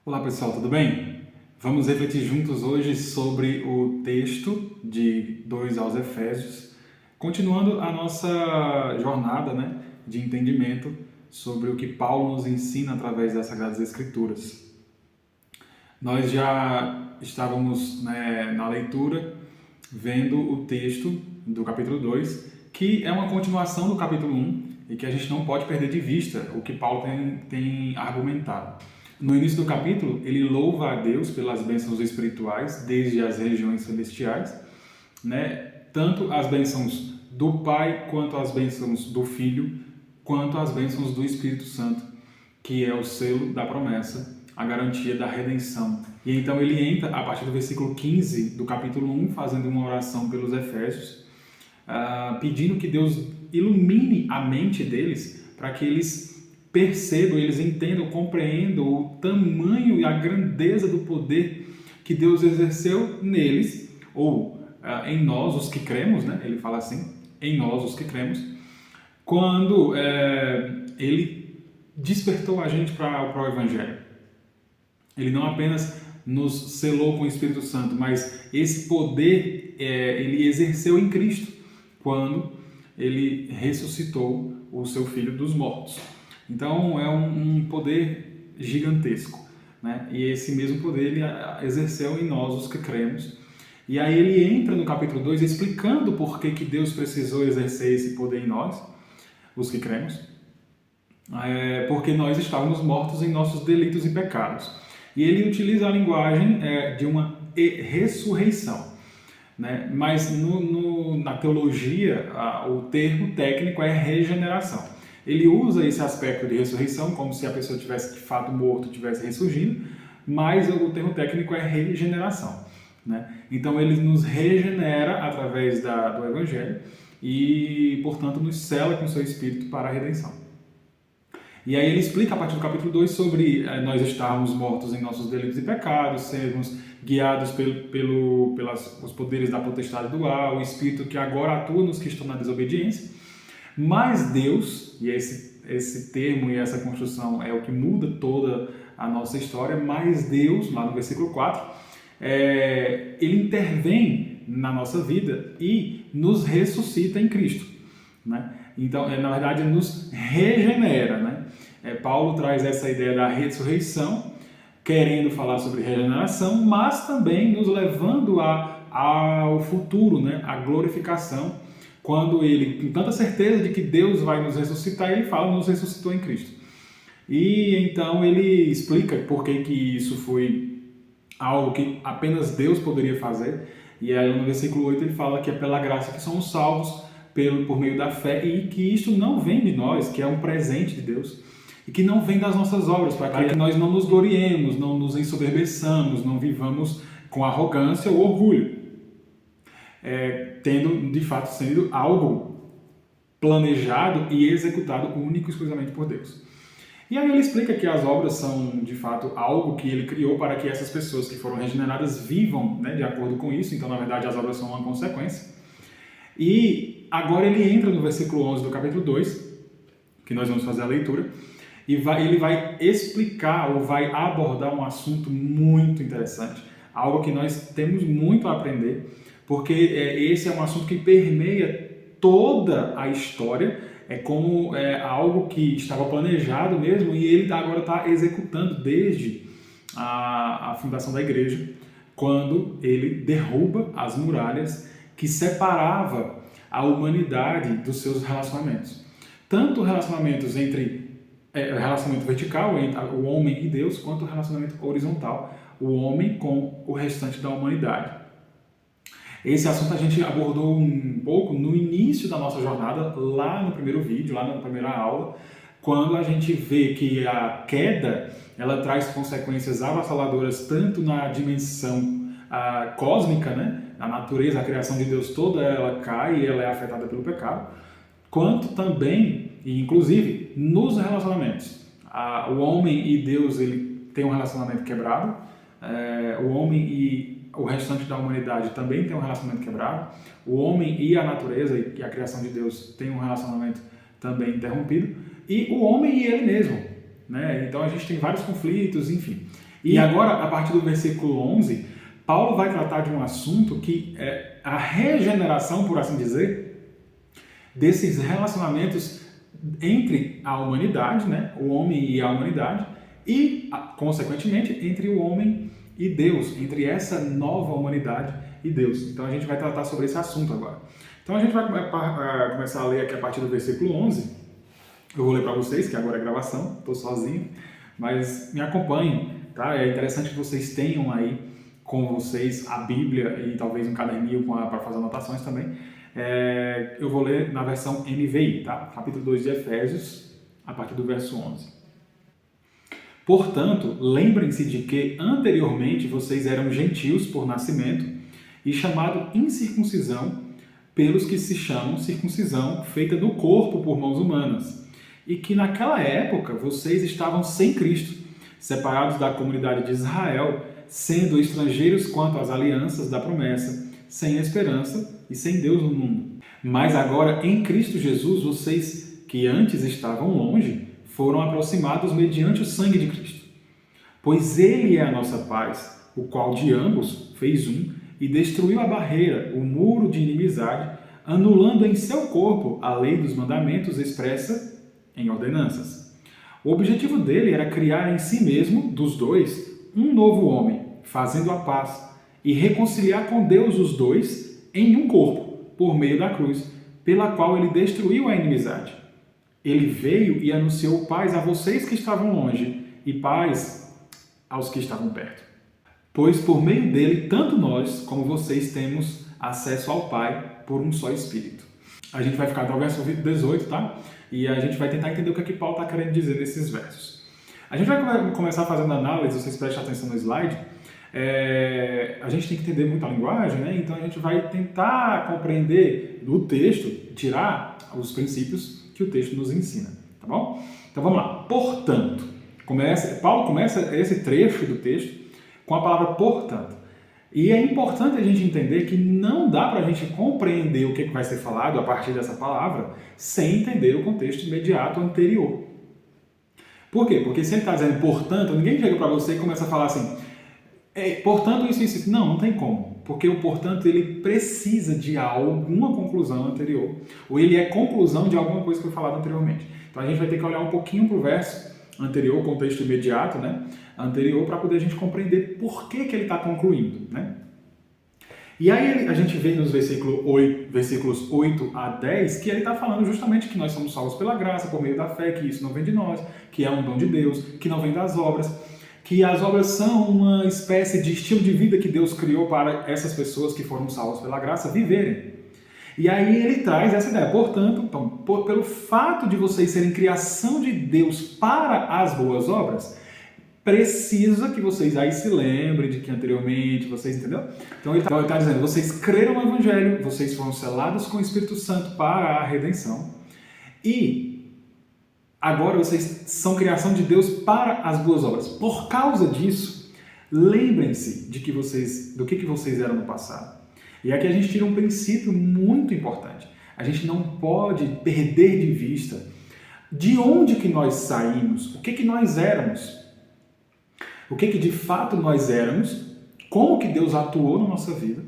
Olá pessoal, tudo bem? Vamos refletir juntos hoje sobre o texto de 2 aos Efésios, continuando a nossa jornada, de entendimento sobre o que Paulo nos ensina através das Sagradas Escrituras. Nós já estávamos, na leitura vendo o texto do capítulo 2, que é uma continuação do capítulo 1 e que a gente não pode perder de vista o que Paulo tem argumentado. No início do capítulo, ele louva a Deus pelas bênçãos espirituais, desde as regiões celestiais, tanto as bênçãos do Pai, quanto as bênçãos do Filho, quanto as bênçãos do Espírito Santo, que é o selo da promessa, a garantia da redenção. E então ele entra, a partir do versículo 15 do capítulo 1, fazendo uma oração pelos Efésios, pedindo que Deus ilumine a mente deles, para que eles percebam, eles entendam, compreendam o tamanho e a grandeza do poder que Deus exerceu neles, ou em nós, os que cremos, ele fala assim, em nós, os que cremos, quando ele despertou a gente para o Evangelho. Ele não apenas nos selou com o Espírito Santo, mas esse poder ele exerceu em Cristo, quando ele ressuscitou o seu Filho dos mortos. Então é um poder gigantesco, E esse mesmo poder ele exerceu em nós, os que cremos. E aí ele entra no capítulo 2 explicando por que Deus precisou exercer esse poder em nós, os que cremos, porque nós estávamos mortos em nossos delitos e pecados. E ele utiliza a linguagem de uma ressurreição. Mas na teologia, o termo técnico é regeneração. Ele usa esse aspecto de ressurreição como se a pessoa tivesse de fato morto, tivesse ressurgindo, mas o termo técnico é regeneração. Então ele nos regenera através do Evangelho e, portanto, nos sela com o seu Espírito para a redenção. E aí ele explica a partir do capítulo 2 sobre nós estarmos mortos em nossos delitos e pecados, sermos guiados pelos poderes da potestade do ar, o Espírito que agora atua nos que estão na desobediência. Mas Deus, e esse termo e essa construção é o que muda toda a nossa história, mas Deus, lá no versículo 4, ele intervém na nossa vida e nos ressuscita em Cristo. Então, na verdade, nos regenera. Paulo traz essa ideia da ressurreição, querendo falar sobre regeneração, mas também nos levando ao futuro, à glorificação, quando ele, com tanta certeza de que Deus vai nos ressuscitar, ele fala, nos ressuscitou em Cristo. E então ele explica por que isso foi algo que apenas Deus poderia fazer. E aí no versículo 8 ele fala que é pela graça que somos salvos, por meio da fé, e que isto não vem de nós, que é um presente de Deus, e que não vem das nossas obras, para que nós não nos gloriemos, não nos ensoberbeçamos, não vivamos com arrogância ou orgulho, tendo de fato sendo algo planejado e executado único e exclusivamente por Deus. E aí ele explica que as obras são de fato algo que ele criou para que essas pessoas que foram regeneradas vivam de acordo com isso, então na verdade as obras são uma consequência. E agora ele entra no versículo 11 do capítulo 2, que nós vamos fazer a leitura, e ele vai explicar ou vai abordar um assunto muito interessante, algo que nós temos muito a aprender, porque esse é um assunto que permeia toda a história, é como algo que estava planejado mesmo e ele agora está executando desde a fundação da igreja, quando ele derruba as muralhas que separava a humanidade dos seus relacionamentos. Tanto relacionamentos entre relacionamento vertical, entre o homem e Deus, quanto o relacionamento horizontal, o homem com o restante da humanidade. Esse assunto a gente abordou um pouco no início da nossa jornada, lá no primeiro vídeo, lá na primeira aula, quando a gente vê que a queda ela traz consequências avassaladoras tanto na dimensão cósmica, a natureza, a criação de Deus toda ela cai e ela é afetada pelo pecado, quanto também, e inclusive, nos relacionamentos. O homem e Deus ele tem um relacionamento quebrado, o homem e o restante da humanidade também tem um relacionamento quebrado, o homem e a natureza e a criação de Deus tem um relacionamento também interrompido, e o homem e ele mesmo. Então a gente tem vários conflitos, enfim. E agora, a partir do versículo 11, Paulo vai tratar de um assunto que é a regeneração, por assim dizer, desses relacionamentos entre a humanidade, né, o homem e a humanidade, e, consequentemente, entre o homem e Deus, entre essa nova humanidade e Deus. Então a gente vai tratar sobre esse assunto agora. Então a gente vai começar a ler aqui a partir do versículo 11. Eu vou ler para vocês, que agora é gravação, estou sozinho, mas me acompanhem, tá? É interessante que vocês tenham aí com vocês a Bíblia e talvez um caderninho para fazer anotações também. Eu vou ler na versão NVI, tá? Capítulo 2 de Efésios, a partir do verso 11. Portanto, lembrem-se de que anteriormente vocês eram gentios por nascimento e chamado incircuncisão pelos que se chamam circuncisão feita do corpo por mãos humanas, e que naquela época vocês estavam sem Cristo, separados da comunidade de Israel, sendo estrangeiros quanto às alianças da promessa, sem esperança e sem Deus no mundo. Mas agora, em Cristo Jesus, vocês que antes estavam longe, foram aproximados mediante o sangue de Cristo. Pois Ele é a nossa paz, o qual de ambos fez um e destruiu a barreira, o muro de inimizade, anulando em seu corpo a lei dos mandamentos expressa em ordenanças. O objetivo dele era criar em si mesmo, dos dois, um novo homem, fazendo a paz, e reconciliar com Deus os dois em um corpo, por meio da cruz, pela qual ele destruiu a inimizade. Ele veio e anunciou paz a vocês que estavam longe e paz aos que estavam perto. Pois por meio dele, tanto nós como vocês temos acesso ao Pai por um só Espírito. A gente vai ficar até o verso 18, tá? E a gente vai tentar entender o que aqui Paulo está querendo dizer nesses versos. A gente vai começar fazendo análise, vocês prestem atenção no slide. A gente tem que entender muito a linguagem, né? Então a gente vai tentar compreender do texto, tirar os princípios que o texto nos ensina, tá bom? Então vamos lá. Portanto, Paulo começa esse trecho do texto com a palavra portanto. E é importante a gente entender que não dá para a gente compreender o que vai ser falado a partir dessa palavra sem entender o contexto imediato anterior. Por quê? Porque se ele está dizendo portanto, ninguém chega para você e começa a falar assim, portanto isso. Não tem como. Porque o portanto ele precisa de alguma conclusão anterior. Ou ele é conclusão de alguma coisa que foi falado anteriormente. Então a gente vai ter que olhar um pouquinho para o verso anterior, o contexto imediato, né? Anterior, para poder a gente compreender por que ele está concluindo, né? E aí a gente vê nos versículos 8 a 10 que ele está falando justamente que nós somos salvos pela graça, por meio da fé, que isso não vem de nós, que é um dom de Deus, que não vem das obras, que as obras são uma espécie de estilo de vida que Deus criou para essas pessoas que foram salvas pela graça viverem. E aí ele traz essa ideia. Portanto, pelo fato de vocês serem criação de Deus para as boas obras, precisa que vocês aí se lembrem de que anteriormente, vocês entenderam? Então ele está dizendo, vocês creram no Evangelho, vocês foram selados com o Espírito Santo para a redenção e agora vocês são criação de Deus para as boas obras. Por causa disso, lembrem-se do que vocês eram no passado. E aqui a gente tira um princípio muito importante. A gente não pode perder de vista de onde que nós saímos, o que nós éramos. O que de fato nós éramos, como que Deus atuou na nossa vida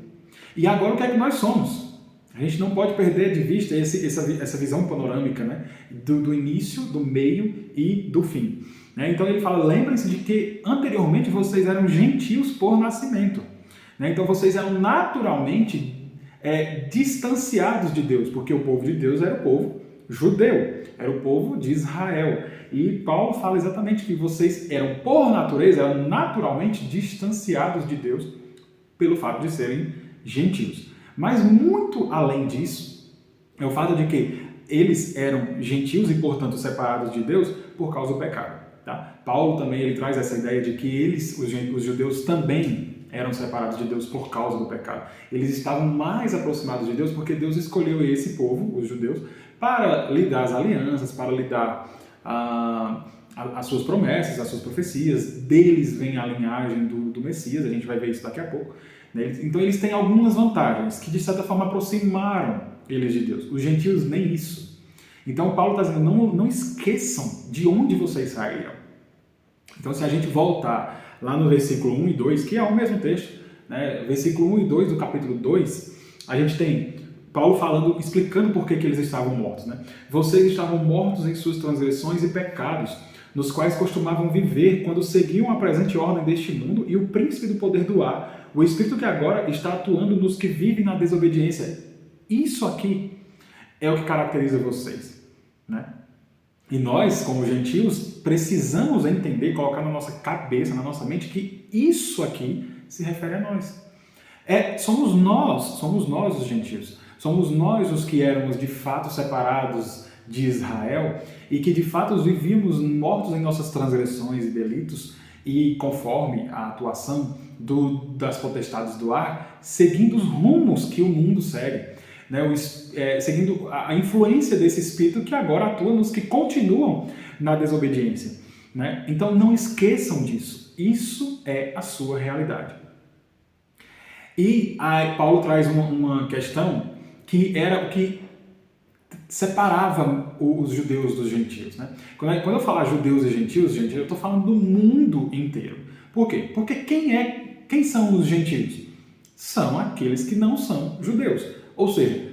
e agora o que é que nós somos. A gente não pode perder de vista essa visão panorâmica, né? do início, do meio e do fim. Né? Então ele fala, lembrem-se de que anteriormente vocês eram gentios por nascimento. Né? Então vocês eram naturalmente distanciados de Deus, porque o povo de Deus era o povo judeu, era o povo de Israel. E Paulo fala exatamente que vocês eram, por natureza, eram naturalmente distanciados de Deus pelo fato de serem gentios. Mas muito além disso, é o fato de que eles eram gentios e, portanto, separados de Deus por causa do pecado. Tá? Paulo também ele traz essa ideia de que eles, os judeus, também eram separados de Deus por causa do pecado. Eles estavam mais aproximados de Deus porque Deus escolheu esse povo, os judeus, para lhe dar as alianças, para lhe dar as suas promessas, as suas profecias. Deles vem a linhagem do Messias, a gente vai ver isso daqui a pouco. Então eles têm algumas vantagens que de certa forma aproximaram eles de Deus. Os gentios nem isso. Então Paulo está dizendo, não esqueçam de onde vocês saíram. Então se a gente voltar lá no versículo 1 e 2, que é o mesmo texto, né? Versículo 1 e 2 do capítulo 2, a gente tem Paulo falando, explicando por que eles estavam mortos, né? Vocês estavam mortos em suas transgressões e pecados, nos quais costumavam viver quando seguiam a presente ordem deste mundo e o príncipe do poder do ar, o espírito que agora está atuando nos que vivem na desobediência. Isso aqui é o que caracteriza vocês, né? E nós, como gentios, precisamos entender, colocar na nossa cabeça, na nossa mente, que isso aqui se refere a nós. Somos nós os gentios. Somos nós os que éramos de fato separados de Israel e que de fato vivíamos mortos em nossas transgressões e delitos e conforme a atuação das potestades do ar, seguindo os rumos que o mundo segue, né? Seguindo a influência desse espírito que agora atua nos que continuam na desobediência, né? Então não esqueçam disso, isso é a sua realidade. E aí Paulo traz uma questão que era o que separava os judeus dos gentios, né? Quando eu falar judeus e gentios, eu estou falando do mundo inteiro. Por quê? Porque quem são os gentios? São aqueles que não são judeus. Ou seja,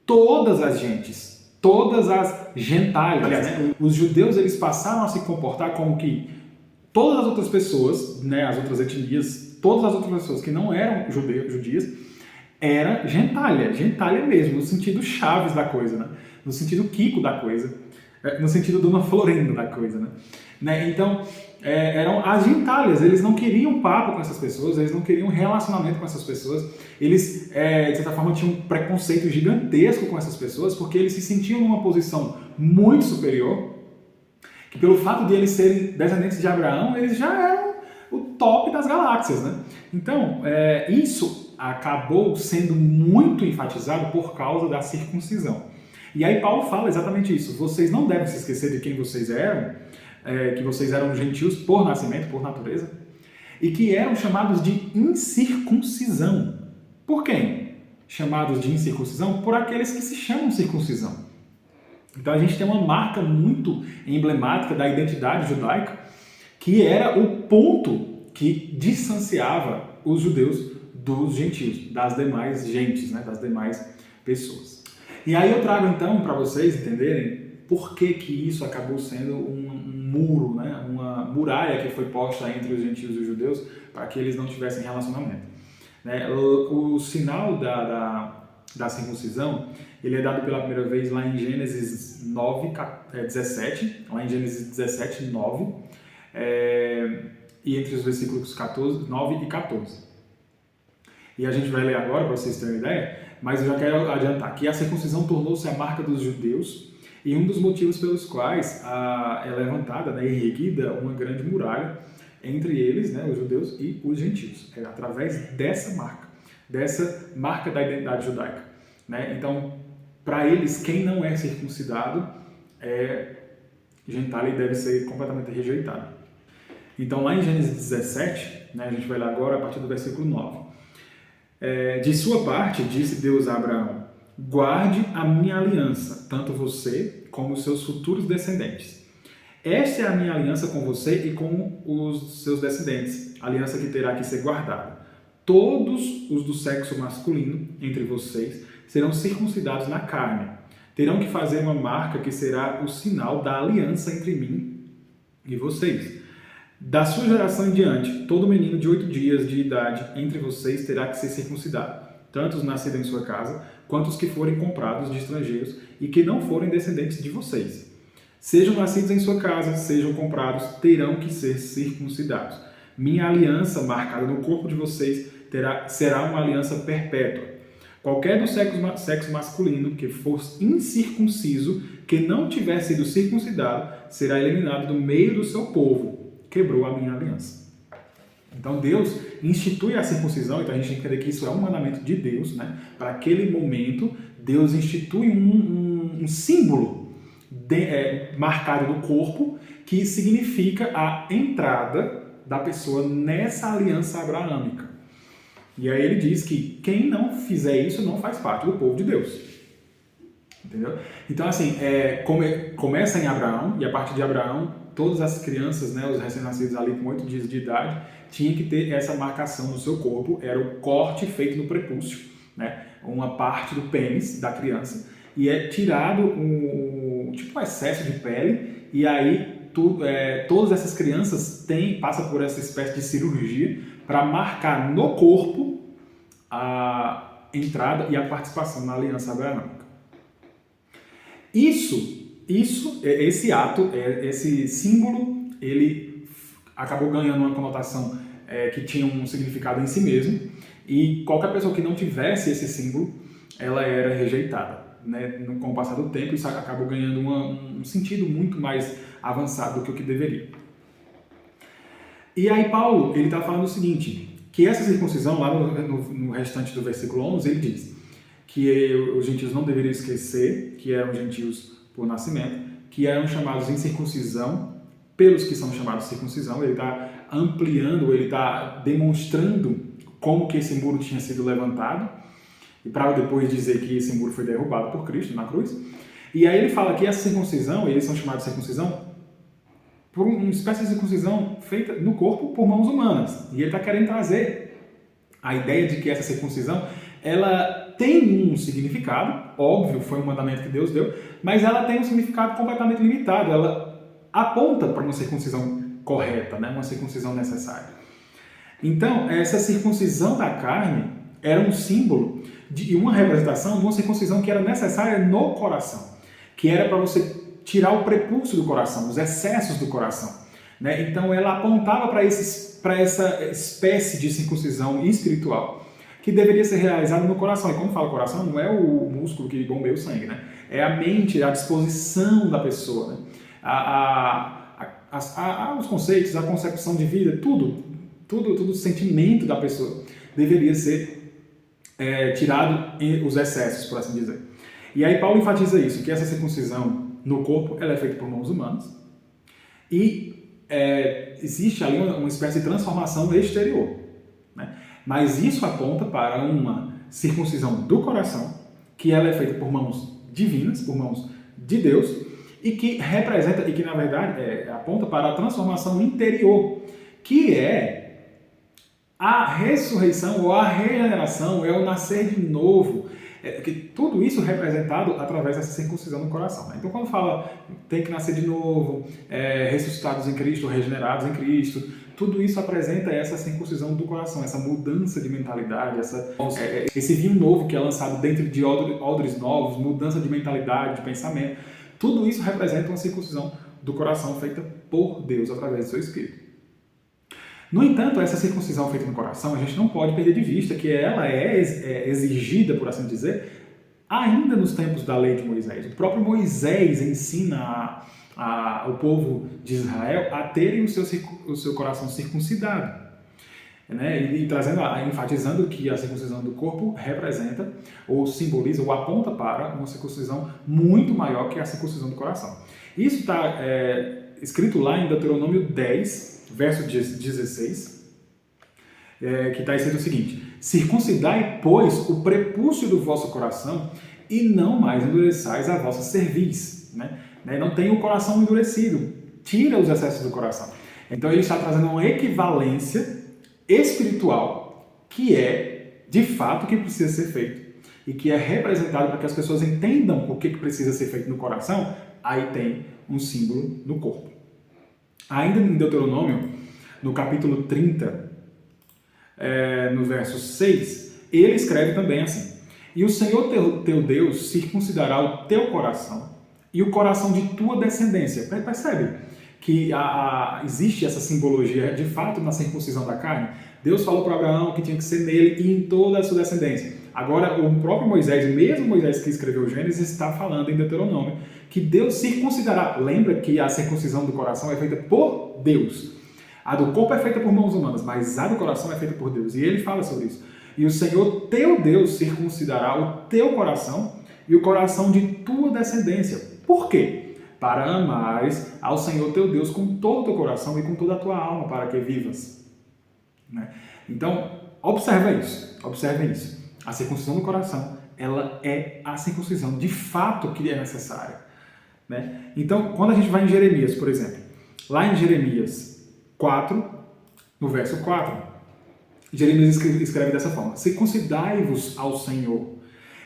todas as gentes, todas as gentalhas, né? Os judeus eles passaram a se comportar como que todas as outras pessoas, né, as outras etnias, todas as outras pessoas que não eram judias, era gentalha mesmo, no sentido chaves da coisa, né? No sentido Kiko da coisa, no sentido Dona Florinda da coisa, né? Então, eram as gentalhas, eles não queriam papo com essas pessoas, eles não queriam relacionamento com essas pessoas, eles, de certa forma, tinham um preconceito gigantesco com essas pessoas, porque eles se sentiam numa posição muito superior, que pelo fato de eles serem descendentes de Abraão, eles já eram o top das galáxias, né? Então, isso acabou sendo muito enfatizado por causa da circuncisão. E aí Paulo fala exatamente isso. Vocês não devem se esquecer de quem vocês eram, que vocês eram gentios por nascimento, por natureza, e que eram chamados de incircuncisão. Por quem? Chamados de incircuncisão por aqueles que se chamam circuncisão. Então a gente tem uma marca muito emblemática da identidade judaica, que era o ponto que distanciava os judeus dos gentios, das demais gentes, né, das demais pessoas. E aí eu trago então para vocês entenderem por que isso acabou sendo um muro, né, uma muralha que foi posta entre os gentios e os judeus para que eles não tivessem relacionamento. Né? O sinal da circuncisão, ele é dado pela primeira vez lá em Gênesis 17, lá em Gênesis 17, 9, e entre os versículos 9 e 14. E a gente vai ler agora para vocês terem uma ideia, mas eu já quero adiantar que a circuncisão tornou-se a marca dos judeus e um dos motivos pelos quais é levantada, né, erguida uma grande muralha entre eles, né, os judeus e os gentios. É através dessa marca da identidade judaica. Né? Então, para eles, quem não é circuncidado é gentalha e deve ser completamente rejeitado. Então, lá em Gênesis 17, né, a gente vai ler agora a partir do versículo 9. De sua parte, disse Deus a Abraão, guarde a minha aliança, tanto você como os seus futuros descendentes. Esta é a minha aliança com você e com os seus descendentes, aliança que terá que ser guardada. Todos os do sexo masculino entre vocês serão circuncidados na carne. Terão que fazer uma marca que será o sinal da aliança entre mim e vocês. Da sua geração em diante, todo menino de 8 dias de idade entre vocês terá que ser circuncidado, tanto os nascidos em sua casa, quanto os que forem comprados de estrangeiros e que não forem descendentes de vocês. Sejam nascidos em sua casa, sejam comprados, terão que ser circuncidados. Minha aliança, marcada no corpo de vocês, será uma aliança perpétua. Qualquer do sexo masculino que for incircunciso, que não tiver sido circuncidado, será eliminado do meio do seu povo. Quebrou a minha aliança. Então Deus institui a circuncisão, então a gente tem que entender que isso é um mandamento de Deus, né? Para aquele momento, Deus institui um símbolo marcado no corpo que significa a entrada da pessoa nessa aliança abraâmica. E aí ele diz que quem não fizer isso não faz parte do povo de Deus. Entendeu? Então assim, começa em Abraão e a partir de Abraão todas as crianças, né, os recém-nascidos ali com 8 dias de idade, tinha que ter essa marcação no seu corpo, era o corte feito no prepúcio, né, uma parte do pênis da criança, e é tirado tipo um excesso de pele, e aí todas essas crianças passam por essa espécie de cirurgia para marcar no corpo a entrada e a participação na aliança abraâmica. Esse ato, esse símbolo, ele acabou ganhando uma conotação que tinha um significado em si mesmo, e qualquer pessoa que não tivesse esse símbolo, ela era rejeitada. Né? Com o passar do tempo, isso acabou ganhando um sentido muito mais avançado do que o que deveria. E aí Paulo, ele está falando o seguinte, que essa circuncisão, lá no restante do versículo 11, ele diz que os gentios não deveriam esquecer que eram gentios por nascimento, que eram chamados em circuncisão pelos que são chamados de circuncisão. Ele está ampliando, ele está demonstrando como que esse muro tinha sido levantado, e para depois dizer que esse muro foi derrubado por Cristo na cruz. E aí ele fala que essa circuncisão, eles são chamados de circuncisão por uma espécie de circuncisão feita no corpo por mãos humanas. E ele está querendo trazer a ideia de que essa circuncisão, ela tem um significado, óbvio, foi um mandamento que Deus deu, mas ela tem um significado completamente limitado. Ela aponta para uma circuncisão correta, né? Uma circuncisão necessária. Então, essa circuncisão da carne era um símbolo de uma representação de uma circuncisão que era necessária no coração, que era para você tirar o prepúcio do coração, os excessos do coração. Né? Então ela apontava para essa espécie de circuncisão espiritual que deveria ser realizada no coração. E quando fala coração, não é o músculo que bombeia o sangue, né? É a mente, a disposição da pessoa, né? Os conceitos, a concepção de vida, tudo o sentimento da pessoa deveria ser tirado os excessos, por assim dizer. E aí Paulo enfatiza isso, que essa circuncisão no corpo ela é feita por mãos humanas e existe ali uma espécie de transformação exterior. Né? Mas isso aponta para uma circuncisão do coração, que ela é feita por mãos divinas, por mãos de Deus, e que representa, e que na verdade aponta para a transformação interior, que é a ressurreição ou a regeneração, é o nascer de novo, que tudo isso representado através dessa circuncisão no coração. Né? Então, quando fala tem que nascer de novo, ressuscitados em Cristo, regenerados em Cristo, tudo isso apresenta essa circuncisão do coração, essa mudança de mentalidade, esse vinho novo que é lançado dentro de odres novos, mudança de mentalidade, de pensamento. Tudo isso representa uma circuncisão do coração feita por Deus através do seu Espírito. No entanto, essa circuncisão feita no coração, a gente não pode perder de vista que ela é exigida, por assim dizer, ainda nos tempos da lei de Moisés. O próprio Moisés ensina o povo de Israel a terem o seu coração circuncidado. Né? E enfatizando que a circuncisão do corpo representa, ou simboliza, ou aponta para uma circuncisão muito maior que a circuncisão do coração. Isso está escrito lá em Deuteronômio 10, verso 16, que está escrito o seguinte: circuncidai, pois, o prepúcio do vosso coração e não mais endureçais a vossa cerviz. Né? Não tenha o coração endurecido, tira os excessos do coração. Então ele está trazendo uma equivalência espiritual que é, de fato, o que precisa ser feito e que é representado para que as pessoas entendam o que precisa ser feito no coração. Aí tem um símbolo no corpo. Ainda em Deuteronômio, no capítulo 30, no verso 6, ele escreve também assim: e o Senhor teu Deus circuncidará o teu coração e o coração de tua descendência. Percebe que existe essa simbologia de fato na circuncisão da carne? Deus falou para Abraão que tinha que ser nele e em toda a sua descendência. Agora, o próprio Moisés, mesmo Moisés que escreveu Gênesis, está falando em Deuteronômio que Deus circuncidará. Lembra que a circuncisão do coração é feita por Deus. A do corpo é feita por mãos humanas, mas a do coração é feita por Deus. E ele fala sobre isso. E o Senhor teu Deus circuncidará o teu coração e o coração de tua descendência. Por quê? Para amares ao Senhor teu Deus com todo o teu coração e com toda a tua alma, para que vivas. Né? Então, observem isso. A circuncisão do coração, ela é a circuncisão de fato que é necessária. Né? Então, quando a gente vai em Jeremias, por exemplo, Lá em Jeremias 4, no verso 4, Jeremias escreve dessa forma: circuncidai-vos ao Senhor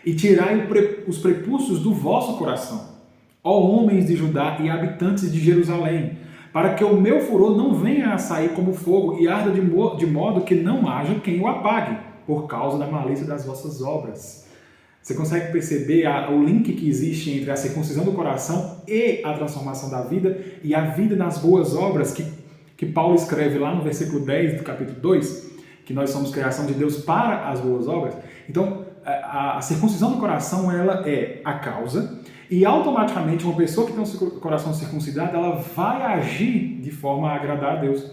e tirai os prepúcios do vosso coração, ó homens de Judá e habitantes de Jerusalém, para que o meu furor não venha a sair como fogo e arda de modo que não haja quem o apague, por causa da malícia das vossas obras. Você consegue perceber o link que existe entre a circuncisão do coração e a transformação da vida e a vida nas boas obras que Paulo escreve lá no versículo 10 do capítulo 2, que nós somos criação de Deus para as boas obras? Então, a circuncisão do coração, ela é a causa, e automaticamente uma pessoa que tem o coração circuncidado, ela vai agir de forma a agradar a Deus.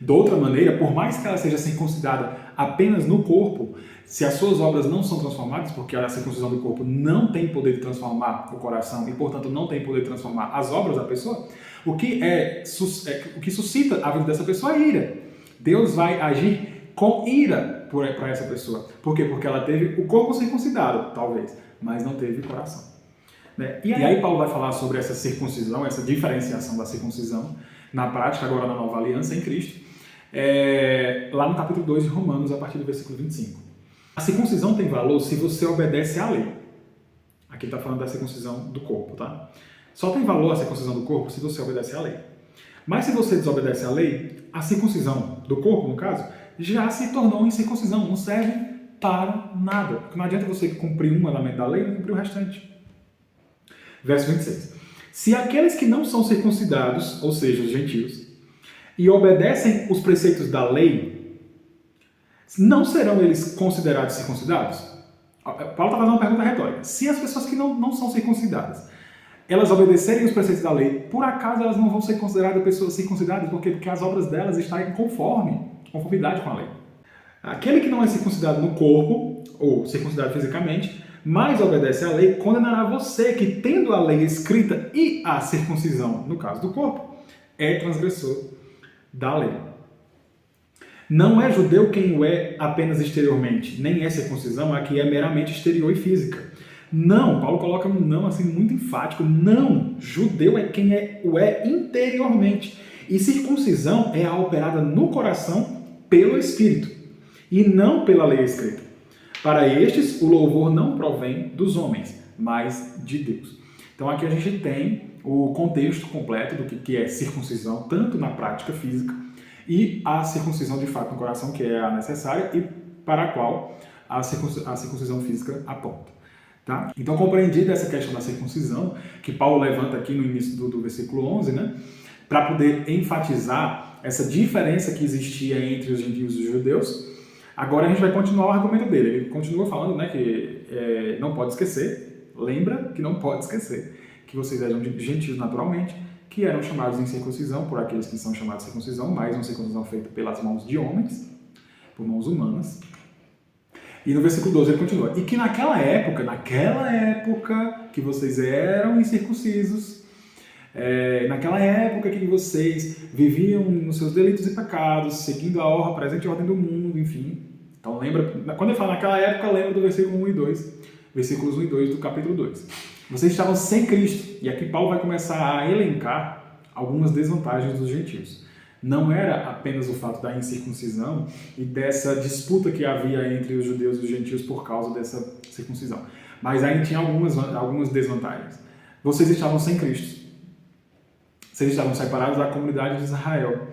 De outra maneira, por mais que ela seja circuncidada apenas no corpo, se as suas obras não são transformadas, porque a circuncisão do corpo não tem poder de transformar o coração e, portanto, não tem poder de transformar as obras da pessoa, o que suscita a vida dessa pessoa é ira. Deus vai agir com ira para essa pessoa. Por quê? Porque ela teve o corpo circuncidado, talvez, mas não teve o coração. Né? E aí Paulo vai falar sobre essa circuncisão, essa diferenciação da circuncisão na prática, agora na nova aliança em Cristo, lá no capítulo 2 de Romanos, a partir do versículo 25. A circuncisão tem valor se você obedece à lei. Aqui está falando da circuncisão do corpo, tá? Só tem valor a circuncisão do corpo se você obedece à lei. Mas se você desobedece à lei, a circuncisão do corpo, no caso, já se tornou incircuncisão, não serve para nada. Porque não adianta você cumprir um mandamento da lei e não cumprir o restante. Verso 26. Se aqueles que não são circuncidados, ou seja, os gentios, e obedecem os preceitos da lei, não serão eles considerados circuncidados? Paulo está fazendo uma pergunta retórica. Se as pessoas que não são circuncidadas, elas obedecerem os preceitos da lei, por acaso elas não vão ser consideradas pessoas circuncidadas? Por quê? Porque as obras delas estão em conformidade com a lei. Aquele que não é circuncidado no corpo, ou circuncidado fisicamente, mas obedece à lei, condenará você que, tendo a lei escrita e a circuncisão, no caso do corpo, é transgressor da lei. Não é judeu quem o é apenas exteriormente, nem é circuncisão a que é meramente exterior e física. Não, Paulo coloca um não assim muito enfático. Não, judeu é quem o é interiormente. E circuncisão é a operada no coração pelo Espírito, e não pela lei escrita. Para estes, o louvor não provém dos homens, mas de Deus. Então aqui a gente tem o contexto completo do que é circuncisão, tanto na prática física, e a circuncisão de fato no coração, que é a necessária e para a qual a circuncisão física aponta. Tá? Então, compreendida essa questão da circuncisão, que Paulo levanta aqui no início do versículo 11, né, para poder enfatizar essa diferença que existia entre os gentios e os judeus, agora a gente vai continuar o argumento dele. Ele continua falando, né, que não pode esquecer, lembra que não pode esquecer, que vocês eram gentios naturalmente, que eram chamados em circuncisão por aqueles que são chamados de circuncisão, mais uma circuncisão feita pelas mãos de homens, por mãos humanas. E no versículo 12 ele continua: e que naquela época que vocês eram incircuncisos, naquela época que vocês viviam nos seus delitos e pecados, seguindo a honra, presente e ordem do mundo, enfim. Então lembra, quando ele fala naquela época, lembra do versículo 1 e 2, versículos 1 e 2 do capítulo 2. Vocês estavam sem Cristo, e aqui Paulo vai começar a elencar algumas desvantagens dos gentios. Não era apenas o fato da incircuncisão e dessa disputa que havia entre os judeus e os gentios por causa dessa circuncisão, mas ainda tinha algumas desvantagens. Vocês estavam sem Cristo. Vocês estavam separados da comunidade de Israel,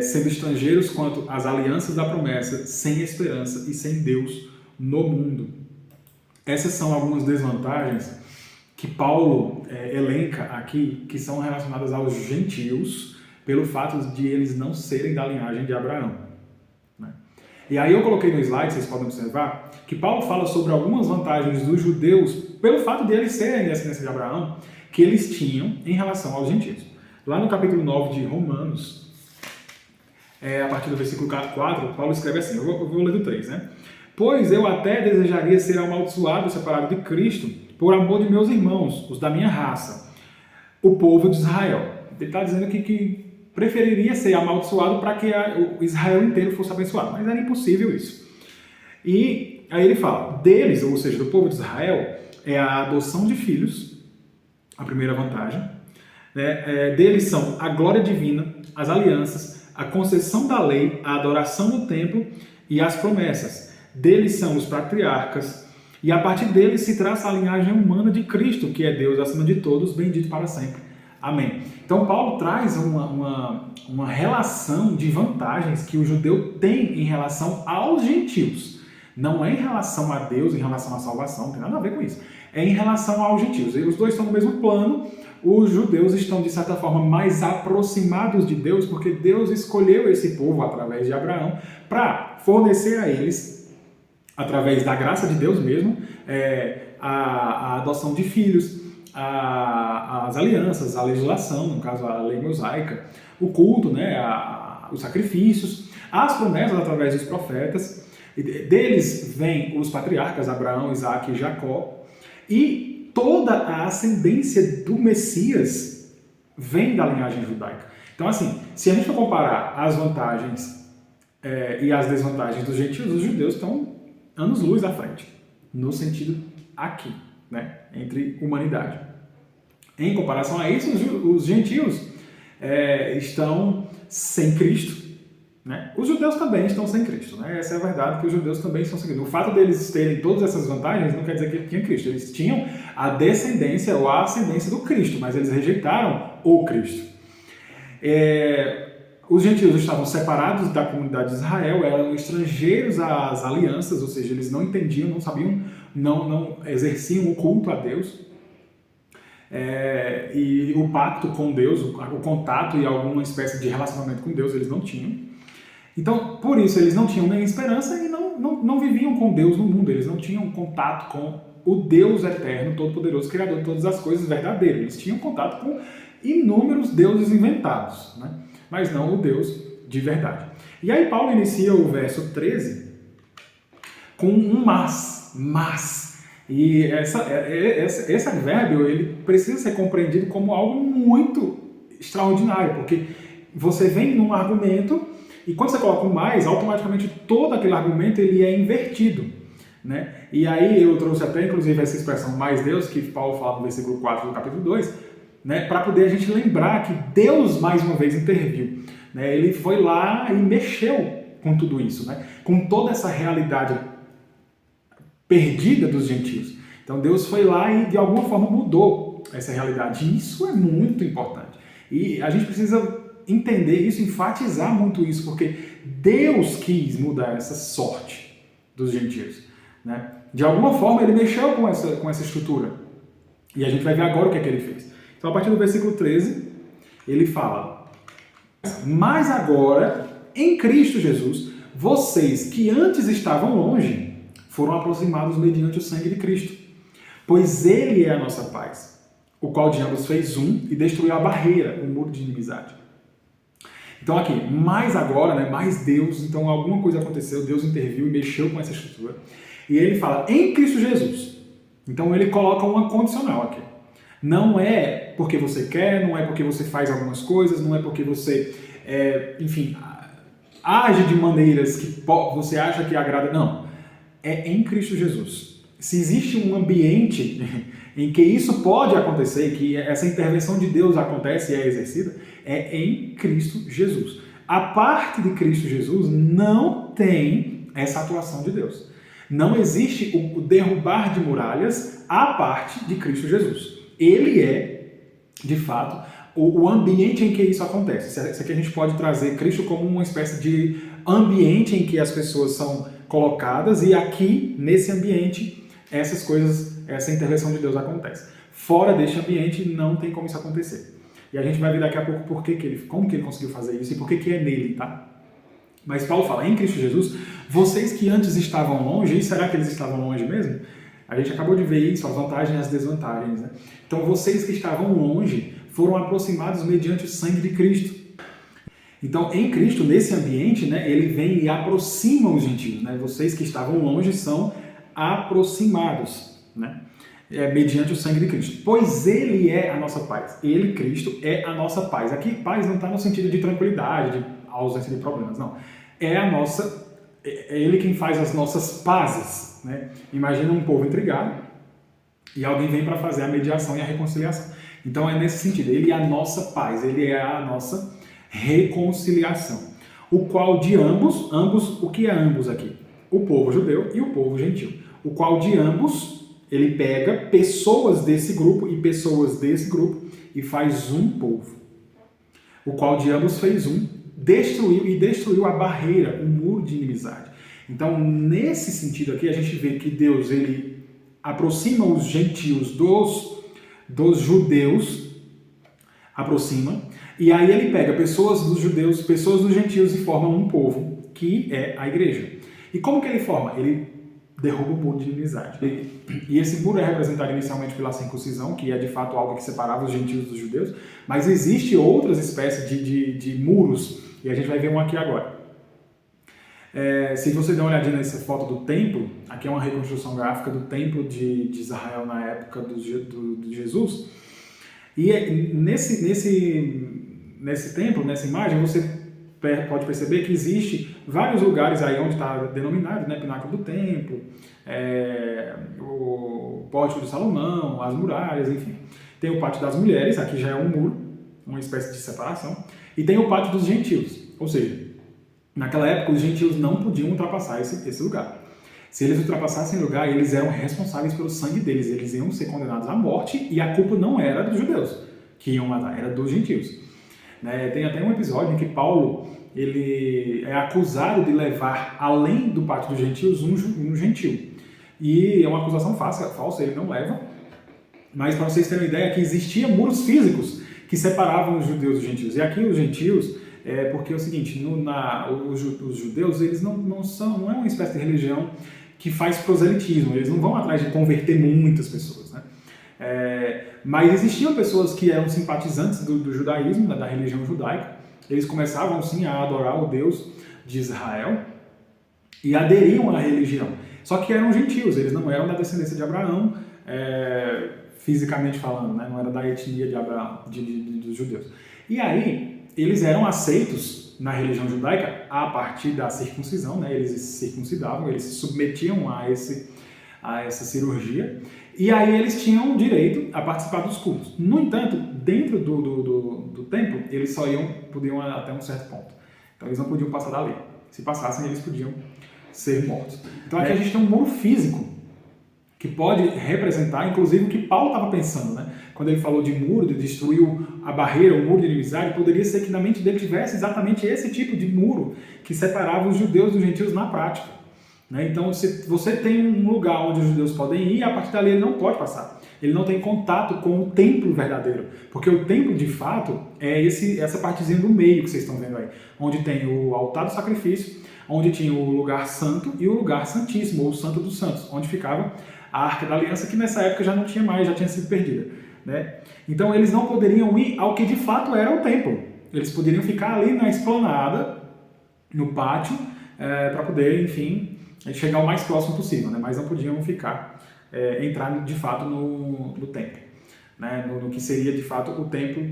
sendo estrangeiros quanto às alianças da promessa, sem esperança e sem Deus no mundo. Essas são algumas desvantagens que Paulo elenca aqui, que são relacionadas aos gentios, pelo fato de eles não serem da linhagem de Abraão. Né? E aí eu coloquei no slide, vocês podem observar, que Paulo fala sobre algumas vantagens dos judeus, pelo fato de eles serem descendência de Abraão, que eles tinham em relação aos gentios. Lá no capítulo 9 de Romanos, a partir do versículo 4, Paulo escreve assim, eu vou ler do 3, né? Pois eu até desejaria ser amaldiçoado, separado de Cristo, por amor de meus irmãos, os da minha raça, o povo de Israel. Ele está dizendo que preferiria ser amaldiçoado para que o Israel inteiro fosse abençoado, mas era impossível isso. E aí ele fala, deles, ou seja, do povo de Israel, é a adoção de filhos, a primeira vantagem, né? Deles são a glória divina, as alianças, a concessão da lei, a adoração no templo e as promessas. Deles são os patriarcas, e a partir deles se traça a linhagem humana de Cristo, que é Deus acima de todos, bendito para sempre. Amém. Então Paulo traz uma relação de vantagens que o judeu tem em relação aos gentios. Não é em relação a Deus, em relação à salvação, não tem nada a ver com isso. É em relação aos gentios. Os dois estão no mesmo plano. Os judeus estão, de certa forma, mais aproximados de Deus, porque Deus escolheu esse povo, através de Abraão, para fornecer a eles, através da graça de Deus mesmo, a adoção de filhos, as alianças, a legislação, no caso a lei mosaica, o culto, né, os sacrifícios, as promessas através dos profetas. Deles vêm os patriarcas Abraão, Isaque e Jacó, e toda a ascendência do Messias vem da linhagem judaica. Então, assim, se a gente for comparar as vantagens e as desvantagens dos gentios, os judeus estão anos-luz à frente, no sentido aqui, né, entre humanidade. Em comparação a isso, os gentios estão sem Cristo, né? Os judeus também estão sem Cristo, né? Essa é a verdade, que os judeus também estão sem Cristo. O fato deles terem todas essas vantagens não quer dizer que eles tinham Cristo. Eles tinham a descendência ou a ascendência do Cristo, mas eles rejeitaram o Cristo. Os gentios estavam separados da comunidade de Israel, eram estrangeiros às alianças, ou seja, eles não entendiam, não sabiam, não exerciam o culto a Deus. E o pacto com Deus, o contato e alguma espécie de relacionamento com Deus, eles não tinham. Então, por isso, eles não tinham nem esperança e não viviam com Deus no mundo. Eles não tinham contato com o Deus eterno, todo-poderoso, criador de todas as coisas, verdadeiro. Eles tinham contato com inúmeros deuses inventados, né? Mas não o Deus de verdade. E aí Paulo inicia o verso 13 com um mas. E esse advérbio ele precisa ser compreendido como algo muito extraordinário, porque você vem num argumento e quando você coloca um mais, automaticamente todo aquele argumento ele é invertido, né? E aí eu trouxe até inclusive essa expressão mais Deus, que Paulo fala no versículo 4 do capítulo 2, né? Para poder a gente lembrar que Deus mais uma vez interviu, né? Ele foi lá e mexeu com tudo isso, né? Com toda essa realidade perdida dos gentios. Então Deus foi lá e de alguma forma mudou essa realidade. E isso é muito importante. E a gente precisa entender isso, enfatizar muito isso, porque Deus quis mudar essa sorte dos gentios, né? De alguma forma ele mexeu com essa estrutura. E a gente vai ver agora o que é que ele fez. Então a partir do versículo 13, ele fala: mas agora, em Cristo Jesus, vocês que antes estavam longe, foram aproximados mediante o sangue de Cristo, pois ele é a nossa paz, o qual de ambos fez um e destruiu a barreira, o muro de inimizade. Então aqui, mais agora, né, mais Deus, então alguma coisa aconteceu, Deus interviu e mexeu com essa estrutura. E ele fala, em Cristo Jesus. Então ele coloca uma condicional aqui. Não é porque você quer, não é porque você faz algumas coisas, não é porque você, enfim, age de maneiras que você acha que agrada, não. É em Cristo Jesus. Se existe um ambiente em que isso pode acontecer, que essa intervenção de Deus acontece e é exercida, é em Cristo Jesus. A parte de Cristo Jesus não tem essa atuação de Deus. Não existe o derrubar de muralhas à parte de Cristo Jesus. Ele é, de fato, o ambiente em que isso acontece. Isso aqui a gente pode trazer Cristo como uma espécie de ambiente em que as pessoas são colocadas e aqui, nesse ambiente, essas coisas, essa intervenção de Deus acontece. Fora deste ambiente não tem como isso acontecer. E a gente vai ver daqui a pouco como que ele conseguiu fazer isso e por que é nele, tá? Mas Paulo fala, em Cristo Jesus, vocês que antes estavam longe, e será que eles estavam longe mesmo? A gente acabou de ver isso, as vantagens e as desvantagens, né? Então vocês que estavam longe foram aproximados mediante o sangue de Cristo. Então, em Cristo, nesse ambiente, né, ele vem e aproxima os gentios, né? Vocês que estavam longe são aproximados, né? Mediante o sangue de Cristo. Pois ele é a nossa paz. Ele, Cristo, é a nossa paz. Aqui, paz não está no sentido de tranquilidade, de ausência de problemas, não. É ele quem faz as nossas pazes, né? Imagina um povo intrigado e alguém vem para fazer a mediação e a reconciliação. Então é nesse sentido, ele é a nossa paz, ele é a nossa reconciliação. O qual de ambos, o que é ambos aqui? O povo judeu e o povo gentil. O qual de ambos, ele pega pessoas desse grupo e pessoas desse grupo e faz um povo. O qual de ambos fez um, destruiu a barreira, o muro de inimizade. Então, nesse sentido aqui, a gente vê que Deus, ele aproxima os gentios dos judeus, aproxima, e aí ele pega pessoas dos judeus, pessoas dos gentios e forma um povo, que é a igreja. E como que ele forma? Ele derruba o muro de inimizade. E esse muro é representado inicialmente pela circuncisão, que é de fato algo que separava os gentios dos judeus, mas existe outras espécies de muros, e a gente vai ver um aqui agora. Se você der uma olhadinha nessa foto do templo, aqui é uma reconstrução gráfica do templo de Israel na época de Jesus, e nesse templo, nessa imagem, você pode perceber que existe vários lugares aí onde está denominado, né, Pináculo do Templo, o Pórtico de Salomão, as muralhas, enfim. Tem o Pátio das Mulheres, aqui já é um muro, uma espécie de separação, e tem o Pátio dos Gentios, ou seja, naquela época os gentios não podiam ultrapassar esse lugar. Se eles ultrapassassem o lugar, eles eram responsáveis pelo sangue deles, eles iam ser condenados à morte e a culpa não era dos judeus que iam matar, era dos gentios. Tem até um episódio em que Paulo ele é acusado de levar além do pátio dos gentios um gentil. E é uma acusação falsa, ele não leva. Mas para vocês terem uma ideia, que existiam muros físicos que separavam os judeus dos gentios. E aqui os gentios, porque é o seguinte, os judeus eles não é uma espécie de religião que faz proselitismo, eles não vão atrás de converter muitas pessoas, né? Mas existiam pessoas que eram simpatizantes do judaísmo, da religião judaica. Eles começavam sim a adorar o Deus de Israel e aderiam à religião. Só que eram gentios, eles não eram da descendência de Abraão, fisicamente falando, né? Não era da etnia de Abraão, dos judeus. E aí eles eram aceitos na religião judaica a partir da circuncisão, né? Eles se circuncidavam, eles se submetiam a essa cirurgia. E aí eles tinham direito a participar dos cultos. No entanto, dentro do templo, eles só podiam até um certo ponto. Então eles não podiam passar da lei. Se passassem, eles podiam ser mortos. Então aqui a gente tem um muro físico que pode representar, inclusive, o que Paulo estava pensando, né? Quando ele falou de muro, de destruir a barreira, o muro de inimizade, poderia ser que na mente dele tivesse exatamente esse tipo de muro que separava os judeus dos gentios na prática. Então, se você tem um lugar onde os judeus podem ir, a partir dali ele não pode passar. Ele não tem contato com o templo verdadeiro. Porque o templo, de fato, é essa partezinha do meio que vocês estão vendo aí. Onde tem o altar do sacrifício, onde tinha o lugar santo e o lugar santíssimo, ou o santo dos santos, onde ficava a Arca da Aliança, que nessa época já não tinha mais, já tinha sido perdida. Então, eles não poderiam ir ao que de fato era o templo. Eles poderiam ficar ali na esplanada, no pátio, para poder, enfim, chegar o mais próximo possível, né? Mas não podiam entrar de fato no templo, né? No que seria de fato o templo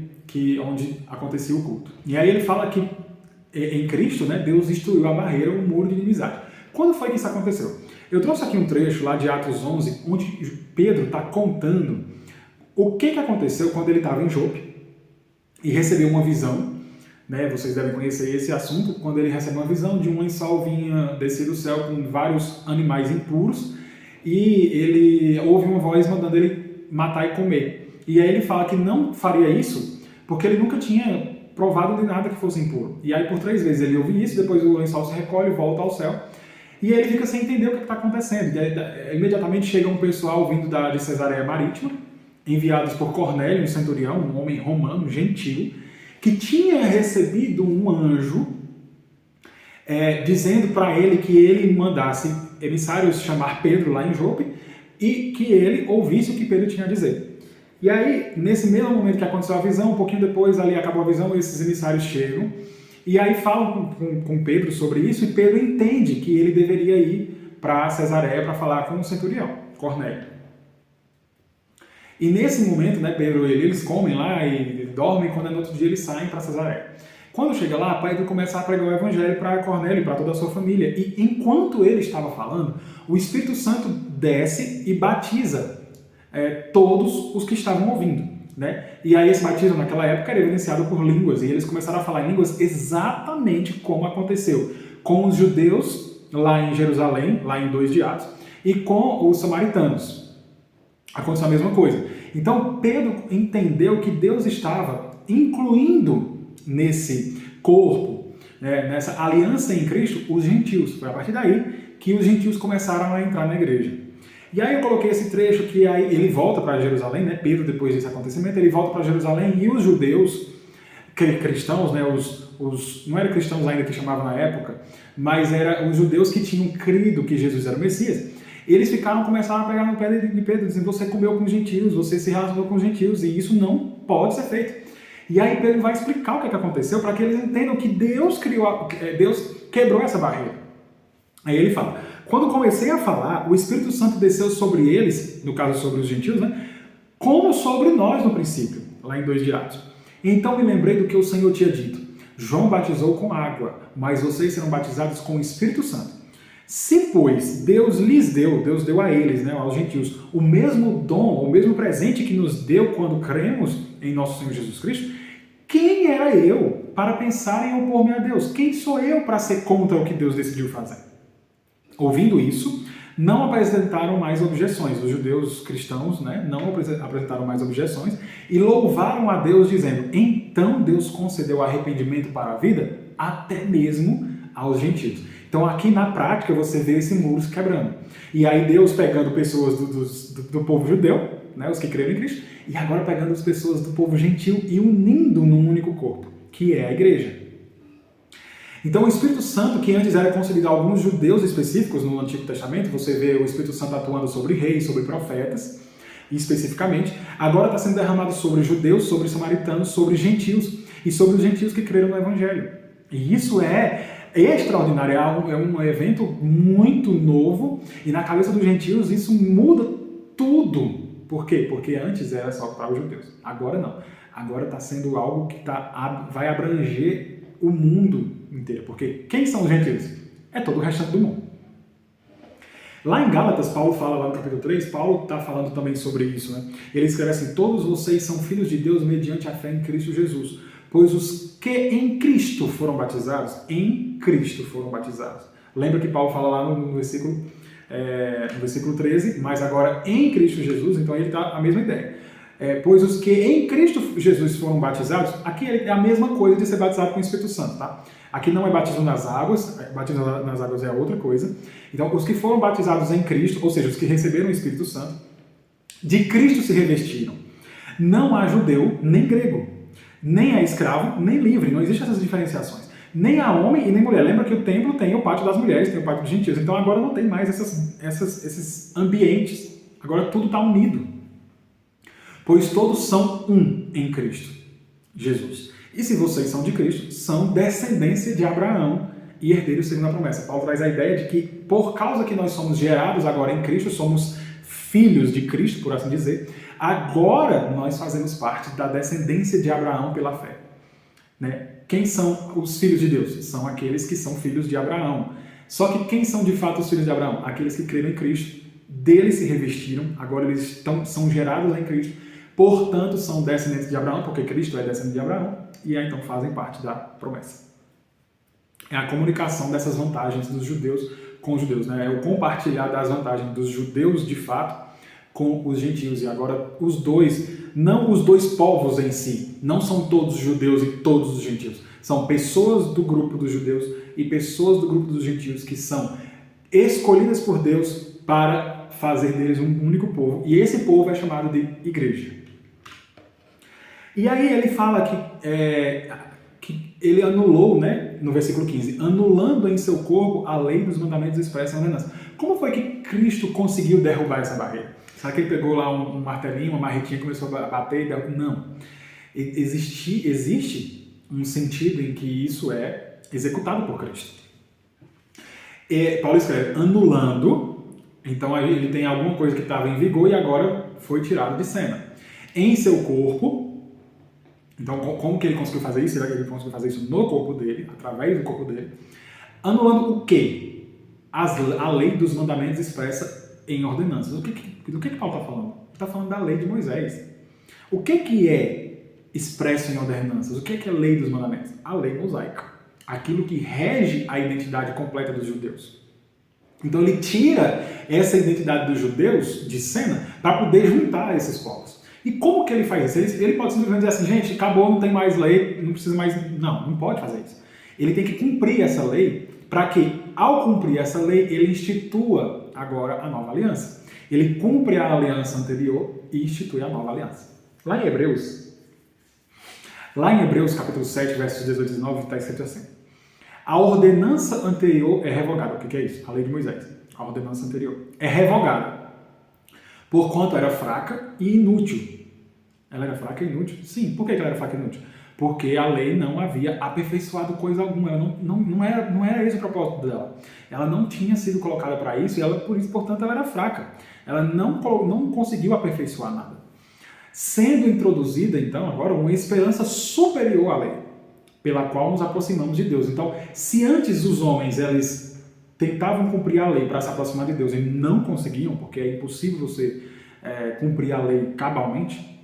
onde acontecia o culto. E aí ele fala que em Cristo, né, Deus destruiu a barreira, o muro de inimizade. Quando foi que isso aconteceu? Eu trouxe aqui um trecho lá de Atos 11, onde Pedro está contando o que aconteceu quando ele estava em Jope e recebeu uma visão. Vocês devem conhecer esse assunto, quando ele recebe uma visão de um lençol vinha descer do céu com vários animais impuros e ele ouve uma voz mandando ele matar e comer. E aí ele fala que não faria isso porque ele nunca tinha provado de nada que fosse impuro. E aí por 3 vezes ele ouve isso, depois o lençol se recolhe e volta ao céu. E ele fica sem entender o que está acontecendo. E aí, imediatamente chega um pessoal vindo de Cesareia Marítima, enviados por Cornélio, um centurião, um homem romano, gentil, que tinha recebido um anjo dizendo para ele que ele mandasse emissários chamar Pedro lá em Jope e que ele ouvisse o que Pedro tinha a dizer. E aí, nesse mesmo momento que aconteceu a visão, um pouquinho depois ali acabou a visão, esses emissários chegam e aí falam com Pedro sobre isso e Pedro entende que ele deveria ir para Cesareia para falar com o centurião, Cornélio. E nesse momento, né, Pedro eles comem lá e dormem, quando é no outro dia eles saem para Cesareia. Quando chega lá, Pedro começa a pregar o evangelho para Cornélio e para toda a sua família. E enquanto ele estava falando, o Espírito Santo desce e batiza todos os que estavam ouvindo. né? E aí esse batismo naquela época era evidenciado por línguas, e eles começaram a falar em línguas exatamente como aconteceu com os judeus lá em Jerusalém, lá em 2 de Atos, e com os samaritanos. Aconteceu a mesma coisa. Então Pedro entendeu que Deus estava incluindo nesse corpo, né, nessa aliança em Cristo, os gentios. Foi a partir daí que os gentios começaram a entrar na igreja. E aí eu coloquei esse trecho que aí ele volta para Jerusalém, né? Pedro, depois desse acontecimento, ele volta para Jerusalém e os judeus cristãos, né? Não eram cristãos ainda que chamavam na época, mas eram os judeus que tinham crido que Jesus era o Messias. Eles começaram a pegar no pé de Pedro, dizendo: você comeu com os gentios, você se relacionou com os gentios, e isso não pode ser feito. E aí Pedro vai explicar o que aconteceu para que eles entendam que Deus quebrou essa barreira. Aí ele fala: quando comecei a falar, o Espírito Santo desceu sobre eles, no caso sobre os gentios, né, como sobre nós no princípio, lá em 2 de Atos. Então me lembrei do que o Senhor tinha dito: João batizou com água, mas vocês serão batizados com o Espírito Santo. Se, pois, Deus deu a eles, né, aos gentios, o mesmo dom, o mesmo presente que nos deu quando cremos em nosso Senhor Jesus Cristo, quem era eu para pensar em opor-me a Deus? Quem sou eu para ser contra o que Deus decidiu fazer? Ouvindo isso, não apresentaram mais objeções. Os judeus cristãos, né, não apresentaram mais objeções e louvaram a Deus dizendo: então Deus concedeu arrependimento para a vida até mesmo aos gentios. Então aqui na prática você vê esse muro se quebrando. E aí Deus pegando pessoas do povo judeu, né, os que creram em Cristo, e agora pegando as pessoas do povo gentil e unindo num único corpo, que é a igreja. Então o Espírito Santo, que antes era concedido a alguns judeus específicos no Antigo Testamento, você vê o Espírito Santo atuando sobre reis, sobre profetas, especificamente, agora está sendo derramado sobre judeus, sobre samaritanos, sobre gentios, e sobre os gentios que creram no Evangelho. E isso é extraordinário, é um evento muito novo, e na cabeça dos gentios isso muda tudo. Por quê? Porque antes era só para os judeus, agora não. Agora está sendo algo que vai abranger o mundo inteiro. Porque quem são os gentios? É todo o restante do mundo. Lá em Gálatas, Paulo fala lá no capítulo 3, Paulo está falando também sobre isso, né? Ele escreve assim: todos vocês são filhos de Deus mediante a fé em Cristo Jesus, pois os que em Cristo foram batizados, em Cristo foram batizados. Lembra que Paulo fala lá no versículo 13, mas agora em Cristo Jesus, então ele dá a mesma ideia. Pois os que em Cristo Jesus foram batizados, aqui é a mesma coisa de ser batizado com o Espírito Santo, tá? Aqui não é batismo nas águas, batismo nas águas é outra coisa. Então, os que foram batizados em Cristo, ou seja, os que receberam o Espírito Santo, de Cristo se revestiram. Não há judeu, nem grego, nem há escravo, nem livre, não existem essas diferenciações. Nem há homem e nem mulher. Lembra que o templo tem o pátio das mulheres, tem o pátio dos gentios, então agora não tem mais esses ambientes, agora tudo está unido. Pois todos são um em Cristo Jesus. E se vocês são de Cristo, são descendência de Abraão e herdeiros segundo a promessa. Paulo traz a ideia de que, por causa que nós somos gerados agora em Cristo, somos filhos de Cristo, por assim dizer, agora nós fazemos parte da descendência de Abraão pela fé. Né? Quem são os filhos de Deus? São aqueles que são filhos de Abraão. Só que quem são de fato os filhos de Abraão? Aqueles que creram em Cristo, dele se revestiram, agora eles são gerados em Cristo, portanto são descendentes de Abraão, porque Cristo é descendente de Abraão, e aí então fazem parte da promessa. É a comunicação dessas vantagens dos judeus com os judeus, né? É o compartilhar das vantagens dos judeus de fato com os gentios. E agora os dois, não os dois povos em si, não são todos os judeus e todos os gentios. São pessoas do grupo dos judeus e pessoas do grupo dos gentios que são escolhidas por Deus para fazer deles um único povo. E esse povo é chamado de igreja. E aí ele fala que ele anulou, né, no versículo 15, anulando em seu corpo a lei dos mandamentos expressos em ordenança. Como foi que Cristo conseguiu derrubar essa barreira? Será que ele pegou lá um martelinho, uma marretinha e começou a bater e derrubar? Não. Existe um sentido em que isso é executado por Cristo. E Paulo escreve, anulando, então aí ele tem alguma coisa que estava em vigor e agora foi tirado de cena. Em seu corpo. Então, como que ele conseguiu fazer isso? Será que ele conseguiu fazer isso no corpo dele, através do corpo dele? Anulando o quê? A lei dos mandamentos expressa em ordenanças. Do que Paulo está falando? Ele está falando da lei de Moisés. O que é expresso em ordenanças? O que é a lei dos mandamentos? A lei mosaica. Aquilo que rege a identidade completa dos judeus. Então ele tira essa identidade dos judeus de cena para poder juntar esses povos. E como que ele faz isso? Ele pode simplesmente dizer assim, gente, acabou, não tem mais lei, não precisa mais... Não pode fazer isso. Ele tem que cumprir essa lei para que, ao cumprir essa lei, ele institua agora a nova aliança. Ele cumpre a aliança anterior e institui a nova aliança. Lá em Hebreus capítulo 7, versos 18 e 19, está escrito assim. A ordenança anterior é revogada. O que é isso? A lei de Moisés. A ordenança anterior é revogada, porquanto era fraca e inútil. Ela era fraca e inútil? Sim. Por que ela era fraca e inútil? Porque a lei não havia aperfeiçoado coisa alguma. Ela não era esse o propósito dela. Ela não tinha sido colocada para isso e ela, por isso, portanto, ela era fraca. Ela não conseguiu aperfeiçoar nada. Sendo introduzida, então, agora, uma esperança superior à lei, pela qual nos aproximamos de Deus. Então, se antes os homens eles tentavam cumprir a lei para se aproximar de Deus e não conseguiam, porque é impossível você cumprir a lei cabalmente,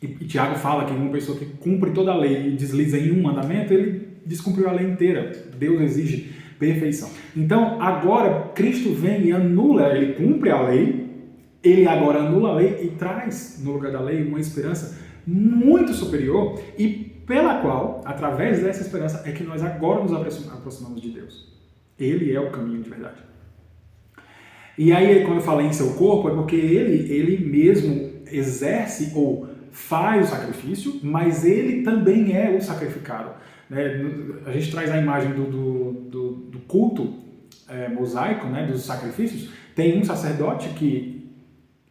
e Tiago fala que uma pessoa que cumpre toda a lei e desliza em um mandamento, ele descumpriu a lei inteira. Deus exige perfeição. Então, agora, Cristo vem e anula, ele cumpre a lei, ele agora anula a lei e traz, no lugar da lei, uma esperança muito superior e pela qual, através dessa esperança, é que nós agora nos aproximamos de Deus. Ele é o caminho de verdade. E aí, quando eu falei em seu corpo, é porque ele mesmo exerce ou faz o sacrifício, mas ele também é o sacrificado. A gente traz a imagem do culto mosaico, dos sacrifícios. Tem um sacerdote que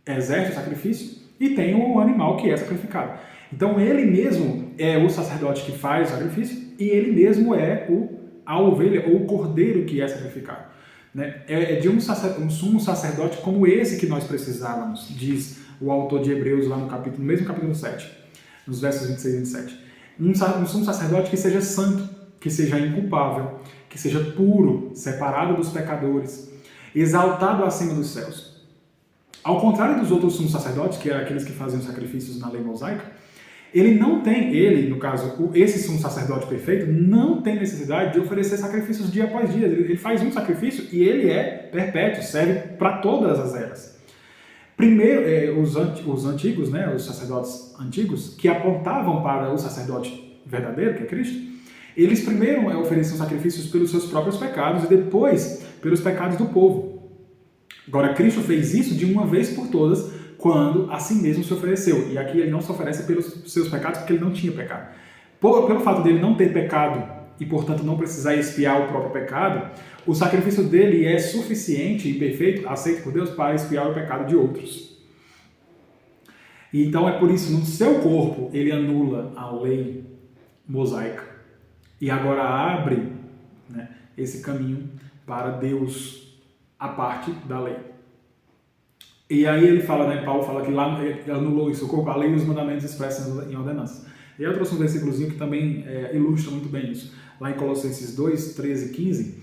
exerce o sacrifício e tem um animal que é sacrificado. Então ele mesmo é o sacerdote que faz o sacrifício e ele mesmo é a ovelha ou o cordeiro que é sacrificado. É de um sumo sacerdote como esse que nós precisávamos, diz o autor de Hebreus lá no mesmo capítulo 7, nos versos 26 e 27. Um sumo sacerdote que seja santo, que seja inculpável, que seja puro, separado dos pecadores, exaltado acima dos céus. Ao contrário dos outros sumos sacerdotes, que eram aqueles que faziam sacrifícios na lei mosaica, no caso, esse sumo sacerdote perfeito, não tem necessidade de oferecer sacrifícios dia após dia. Ele faz um sacrifício e ele é perpétuo, serve para todas as eras. Primeiro, os antigos, os sacerdotes antigos, que apontavam para o sacerdote verdadeiro, que é Cristo, eles primeiro ofereciam sacrifícios pelos seus próprios pecados e depois pelos pecados do povo. Agora, Cristo fez isso de uma vez por todas, quando a si mesmo se ofereceu. E aqui ele não se oferece pelos seus pecados, porque ele não tinha pecado. Pelo fato dele não ter pecado e, portanto, não precisar expiar o próprio pecado, o sacrifício dele é suficiente e perfeito, aceito por Deus, para expiar o pecado de outros. E então é por isso, no seu corpo, ele anula a lei mosaica e agora abre esse caminho para Deus a parte da lei. E aí ele fala, Paulo fala que lá ele anulou isso, o corpo, a lei e os mandamentos expressos em ordenanças. E eu trouxe um versículozinho que também ilustra muito bem isso. Lá em Colossenses 2, 13 e 15,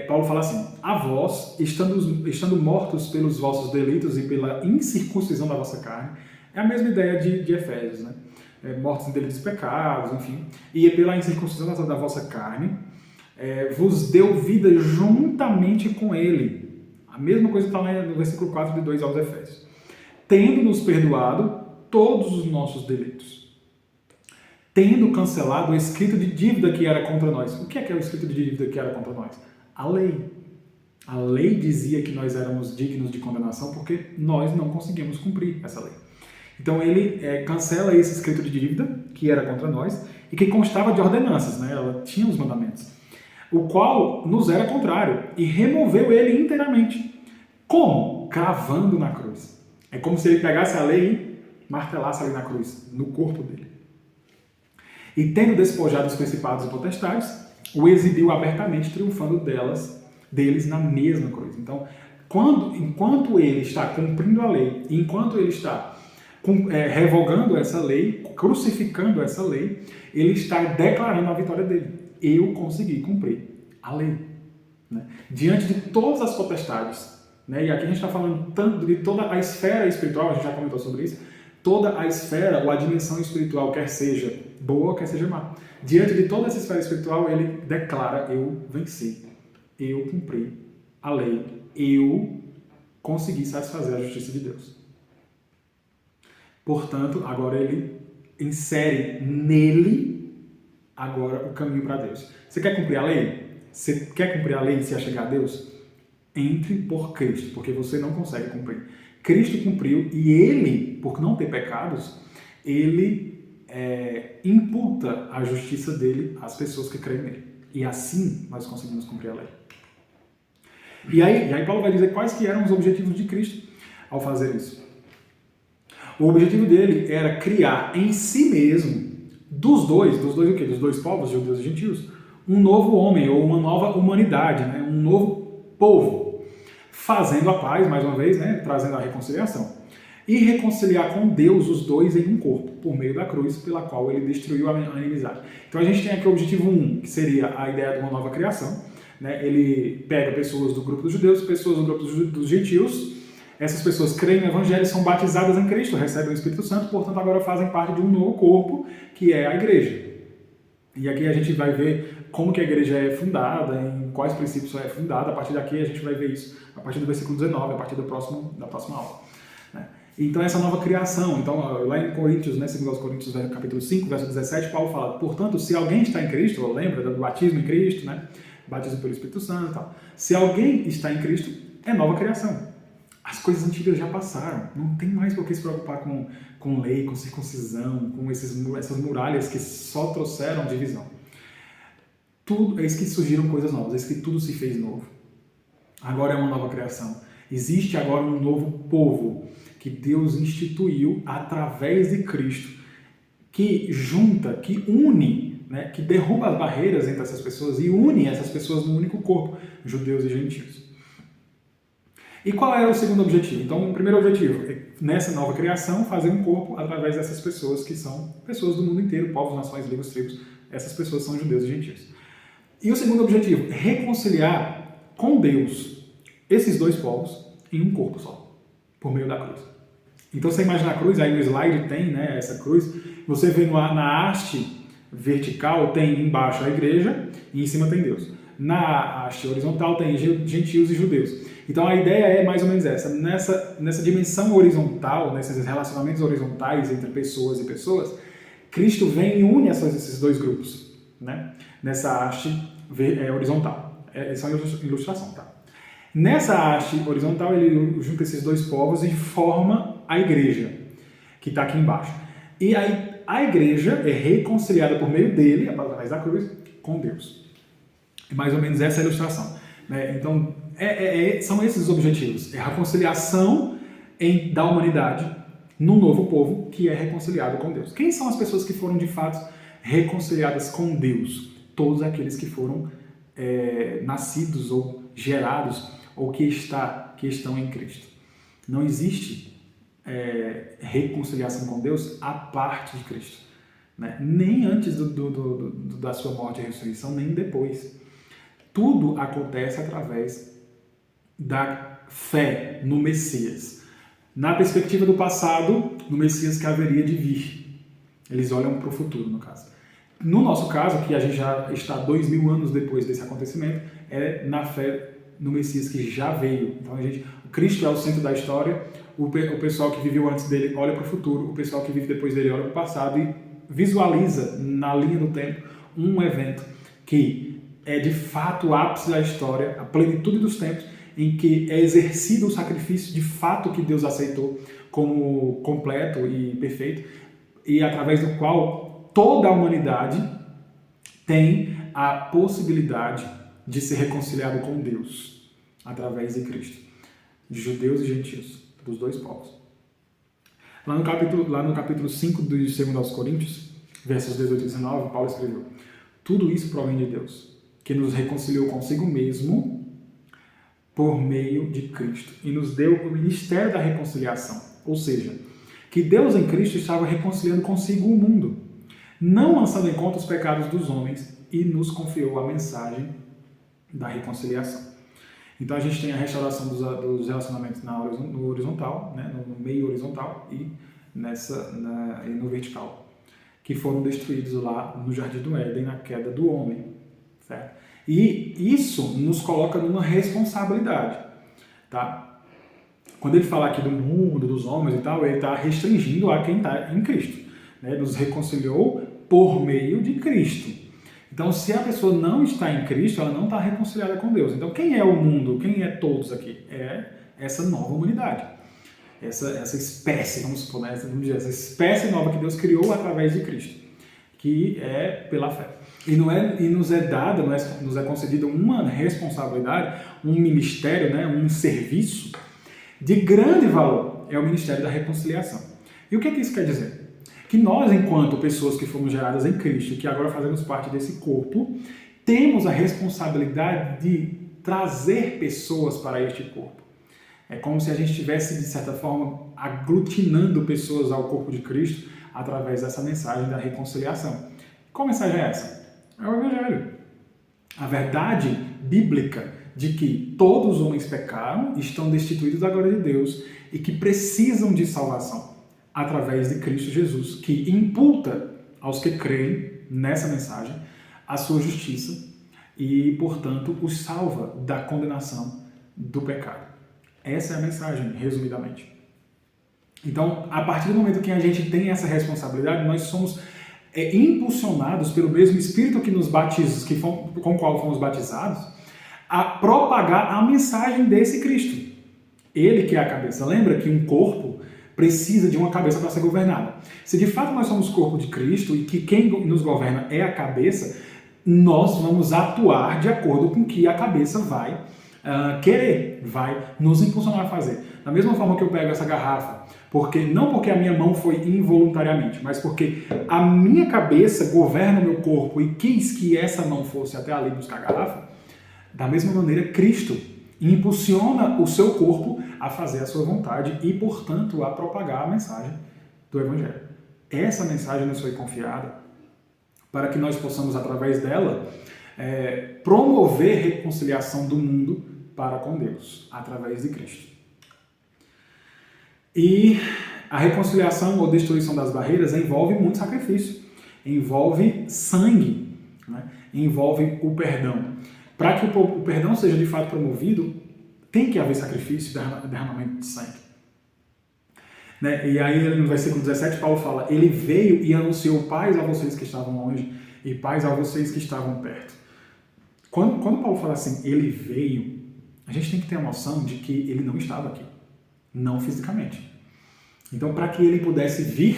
Paulo fala assim: a vós, estando mortos pelos vossos delitos e pela incircuncisão da vossa carne, é a mesma ideia de Efésios, mortos em delitos e pecados, enfim, e pela incircuncisão da vossa carne, vos deu vida juntamente com ele. A mesma coisa está no versículo 4 de 2 aos Efésios. Tendo-nos perdoado todos os nossos delitos. Tendo cancelado o escrito de dívida que era contra nós. O que é o escrito de dívida que era contra nós? A lei. A lei dizia que nós éramos dignos de condenação porque nós não conseguimos cumprir essa lei. Então ele cancela esse escrito de dívida que era contra nós e que constava de ordenanças, ela tinha os mandamentos, o qual nos era contrário, e removeu ele inteiramente. Como? Cravando na cruz. É como se ele pegasse a lei e martelasse ali na cruz, no corpo dele. E tendo despojado os principados e potestades, o exibiu abertamente, triunfando deles na mesma cruz. Então, enquanto ele está cumprindo a lei, enquanto ele está revogando essa lei, crucificando essa lei, ele está declarando a vitória dele. Eu consegui cumprir a lei. Diante de todas as potestades, e aqui a gente está falando tanto de toda a esfera espiritual, a gente já comentou sobre isso, toda a esfera ou a dimensão espiritual, quer seja boa, quer seja má. Diante de toda essa esfera espiritual, ele declara: eu venci, eu cumpri a lei, eu consegui satisfazer a justiça de Deus. Portanto, agora ele insere nele agora o caminho para Deus. Você quer cumprir a lei? Você quer cumprir a lei e se achegar a Deus? Entre por Cristo, porque você não consegue cumprir. Cristo cumpriu e ele, por não ter pecados, ele imputa a justiça dele às pessoas que creem nele. E assim nós conseguimos cumprir a lei. E aí Paulo vai dizer quais que eram os objetivos de Cristo ao fazer isso. O objetivo dele era criar em si mesmo, dos dois o quê? Dos dois povos, judeus e gentios, um novo homem ou uma nova humanidade, né? Um novo povo, fazendo a paz, mais uma vez, né? Trazendo a reconciliação. E reconciliar com Deus os dois em um corpo, por meio da cruz, pela qual ele destruiu a inimizade. Então a gente tem aqui o objetivo 1, que seria a ideia de uma nova criação. Né? Ele pega pessoas do grupo dos judeus, pessoas do grupo dos gentios. Essas pessoas creem no Evangelho, são batizadas em Cristo, recebem o Espírito Santo, portanto agora fazem parte de um novo corpo, que é a igreja. E aqui a gente vai ver como que a igreja é fundada, em quais princípios ela é fundada. A partir daqui a gente vai ver isso a partir do versículo 19, a partir da próxima aula. Né? Então essa nova criação, então lá em Coríntios, né, 2 Coríntios capítulo 5, verso 17, Paulo fala: portanto, se alguém está em Cristo, lembra do batismo em Cristo, né? Batismo pelo Espírito Santo e tal. Se alguém está em Cristo, é nova criação. As coisas antigas já passaram. Não tem mais por que se preocupar com lei, com circuncisão, com essas muralhas que só trouxeram divisão. Tudo, eis que surgiram coisas novas, eis que tudo se fez novo. Agora é uma nova criação. Existe agora um novo povo que Deus instituiu através de Cristo, que junta, que une, né, que derruba as barreiras entre essas pessoas e une essas pessoas num único corpo, judeus e gentios. E qual é o segundo objetivo? Então, o primeiro objetivo é, nessa nova criação, fazer um corpo através dessas pessoas que são pessoas do mundo inteiro, povos, nações, línguas, tribos. Essas pessoas são judeus e gentios. E o segundo objetivo, reconciliar com Deus esses dois povos em um corpo só, por meio da cruz. Então, você imagina a cruz, aí no slide tem, né, essa cruz. Você vê na haste vertical, tem embaixo a igreja e em cima tem Deus. Na haste horizontal tem gentios e judeus. Então a ideia é mais ou menos essa. Nessa dimensão horizontal, nesses relacionamentos horizontais entre pessoas e pessoas, Cristo vem e une esses dois grupos, né? Nessa haste horizontal. Essa é uma ilustração, tá? Nessa haste horizontal, ele junta esses dois povos e forma a igreja, que está aqui embaixo. E aí a igreja é reconciliada por meio dele, através da cruz, com Deus. É mais ou menos essa a ilustração. Né? Então, são esses os objetivos. É a reconciliação da humanidade no novo povo que é reconciliado com Deus. Quem são as pessoas que foram, de fato, reconciliadas com Deus? Todos aqueles que foram nascidos ou gerados ou que estão em Cristo. Não existe reconciliação com Deus a parte de Cristo. Né? Nem antes da sua morte e ressurreição, nem depois. Tudo acontece através da fé no Messias. Na perspectiva do passado, no Messias que haveria de vir. Eles olham para o futuro, no caso. No nosso caso, que a gente já está 2000 anos depois desse acontecimento, é na fé no Messias que já veio. Então, o Cristo é o centro da história, o pessoal que viveu antes dele olha para o futuro, o pessoal que vive depois dele olha para o passado e visualiza na linha do tempo um evento que é de fato o ápice da história, a plenitude dos tempos, em que é exercido o sacrifício de fato que Deus aceitou como completo e perfeito, e através do qual toda a humanidade tem a possibilidade de ser reconciliado com Deus, através de Cristo, de judeus e gentios, dos dois povos. Lá no capítulo 5 de 2 Coríntios, versos 18 e 19, Paulo escreveu: tudo isso provém de Deus, que nos reconciliou consigo mesmo por meio de Cristo e nos deu o ministério da reconciliação. Ou seja, que Deus em Cristo estava reconciliando consigo o mundo, não lançando em conta os pecados dos homens, e nos confiou a mensagem da reconciliação. Então a gente tem a restauração dos relacionamentos no horizontal, né, no meio horizontal, e e no vertical, que foram destruídos lá no Jardim do Éden, na queda do homem. Certo? E isso nos coloca numa responsabilidade. Tá? Quando ele fala aqui do mundo, dos homens e tal, ele está restringindo a quem está em Cristo. Né? Nos reconciliou por meio de Cristo. Então, se a pessoa não está em Cristo, ela não está reconciliada com Deus. Então, quem é o mundo? Quem é todos aqui? É essa nova humanidade. Essa espécie, vamos supor, né? Vamos dizer, essa espécie nova que Deus criou através de Cristo, que é pela fé. E nos é dada, nos é concedida uma responsabilidade, um ministério, né? Um serviço de grande valor. É o ministério da reconciliação. E o que isso quer dizer? Que nós, enquanto pessoas que fomos geradas em Cristo, que agora fazemos parte desse corpo, temos a responsabilidade de trazer pessoas para este corpo. É como se a gente estivesse, de certa forma, aglutinando pessoas ao corpo de Cristo através dessa mensagem da reconciliação. Qual mensagem é essa? É o Evangelho. A verdade bíblica de que todos os homens pecaram, estão destituídos da glória de Deus e que precisam de salvação através de Cristo Jesus, que imputa aos que creem nessa mensagem a sua justiça e, portanto, os salva da condenação do pecado. Essa é a mensagem, resumidamente. Então, a partir do momento que a gente tem essa responsabilidade, nós somos impulsionados pelo mesmo Espírito que nos batiza, com o qual fomos batizados, a propagar a mensagem desse Cristo. Ele que é a cabeça. Lembra que um corpo precisa de uma cabeça para ser governada. Se de fato nós somos corpo de Cristo e que quem nos governa é a cabeça, nós vamos atuar de acordo com o que a cabeça vai querer, vai nos impulsionar a fazer. Da mesma forma que eu pego essa garrafa, não porque a minha mão foi involuntariamente, mas porque a minha cabeça governa o meu corpo e quis que essa mão fosse até ali buscar a garrafa, da mesma maneira Cristo impulsiona o seu corpo a fazer a sua vontade e, portanto, a propagar a mensagem do Evangelho. Essa mensagem nos foi confiada para que nós possamos, através dela, promover reconciliação do mundo para com Deus, através de Cristo. E a reconciliação ou destruição das barreiras envolve muito sacrifício, envolve sangue, né? Envolve o perdão. Para que o perdão seja de fato promovido, tem que haver sacrifício e derramamento de sangue. Né? E aí no versículo 17 Paulo fala, ele veio e anunciou paz a vocês que estavam longe e paz a vocês que estavam perto. Quando Paulo fala assim, ele veio, a gente tem que ter a noção de que ele não estava aqui, não fisicamente. Então, para que ele pudesse vir,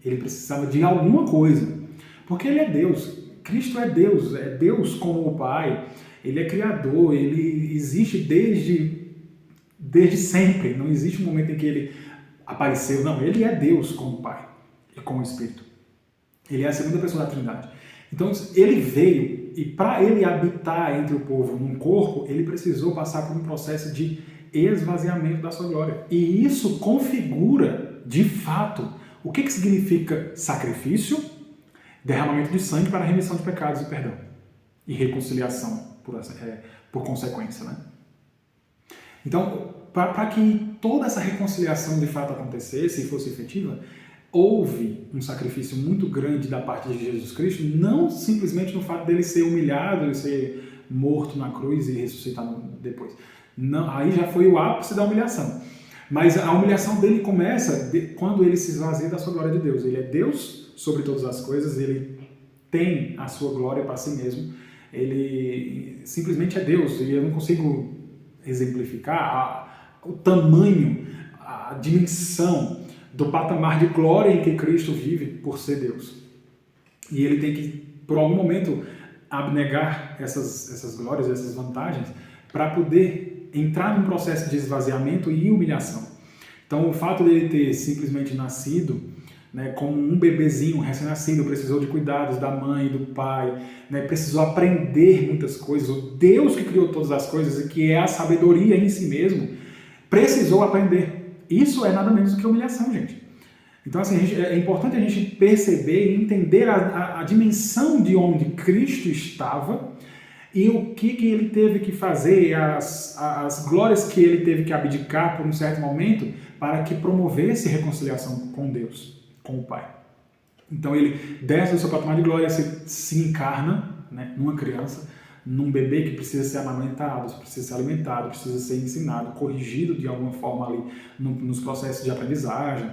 ele precisava de alguma coisa, porque ele é Deus, Cristo é Deus como o Pai, ele é Criador, ele existe desde sempre, não existe um momento em que ele apareceu, não, ele é Deus como Pai e como Espírito. Ele é a segunda pessoa da Trindade. Então, ele veio e para ele habitar entre o povo num corpo, ele precisou passar por um processo de esvaziamento da sua glória. E isso configura, de fato, o que significa sacrifício, derramamento de sangue para a remissão de pecados e perdão. E reconciliação, por consequência. Né? Então, para que toda essa reconciliação de fato acontecesse e fosse efetiva, houve um sacrifício muito grande da parte de Jesus Cristo, não simplesmente no fato dele ser humilhado, ele ser morto na cruz e ressuscitar depois. Não, aí já foi o ápice da humilhação. Mas a humilhação dele começa quando ele se esvazia da sua glória de Deus. Ele é Deus sobre todas as coisas, ele tem a sua glória para si mesmo, ele simplesmente é Deus, e eu não consigo exemplificar o tamanho, a dimensão do patamar de glória em que Cristo vive por ser Deus. E ele tem que, por algum momento, abnegar essas glórias, essas vantagens, para poder entrar num processo de esvaziamento e humilhação. Então, o fato dele ter simplesmente nascido, né, como um bebezinho recém-nascido, precisou de cuidados da mãe, do pai, né, precisou aprender muitas coisas. O Deus que criou todas as coisas e que é a sabedoria em si mesmo, precisou aprender. Isso é nada menos do que humilhação, gente. Então, assim, é importante a gente perceber e entender a dimensão de onde Cristo estava e o que ele teve que fazer, as glórias que ele teve que abdicar por um certo momento para que promovesse reconciliação com Deus, com o Pai. Então ele desce do seu patamar de glória, se encarna, né, numa criança, num bebê que precisa ser amamentado, precisa ser alimentado, precisa ser ensinado, corrigido de alguma forma ali nos processos de aprendizagem,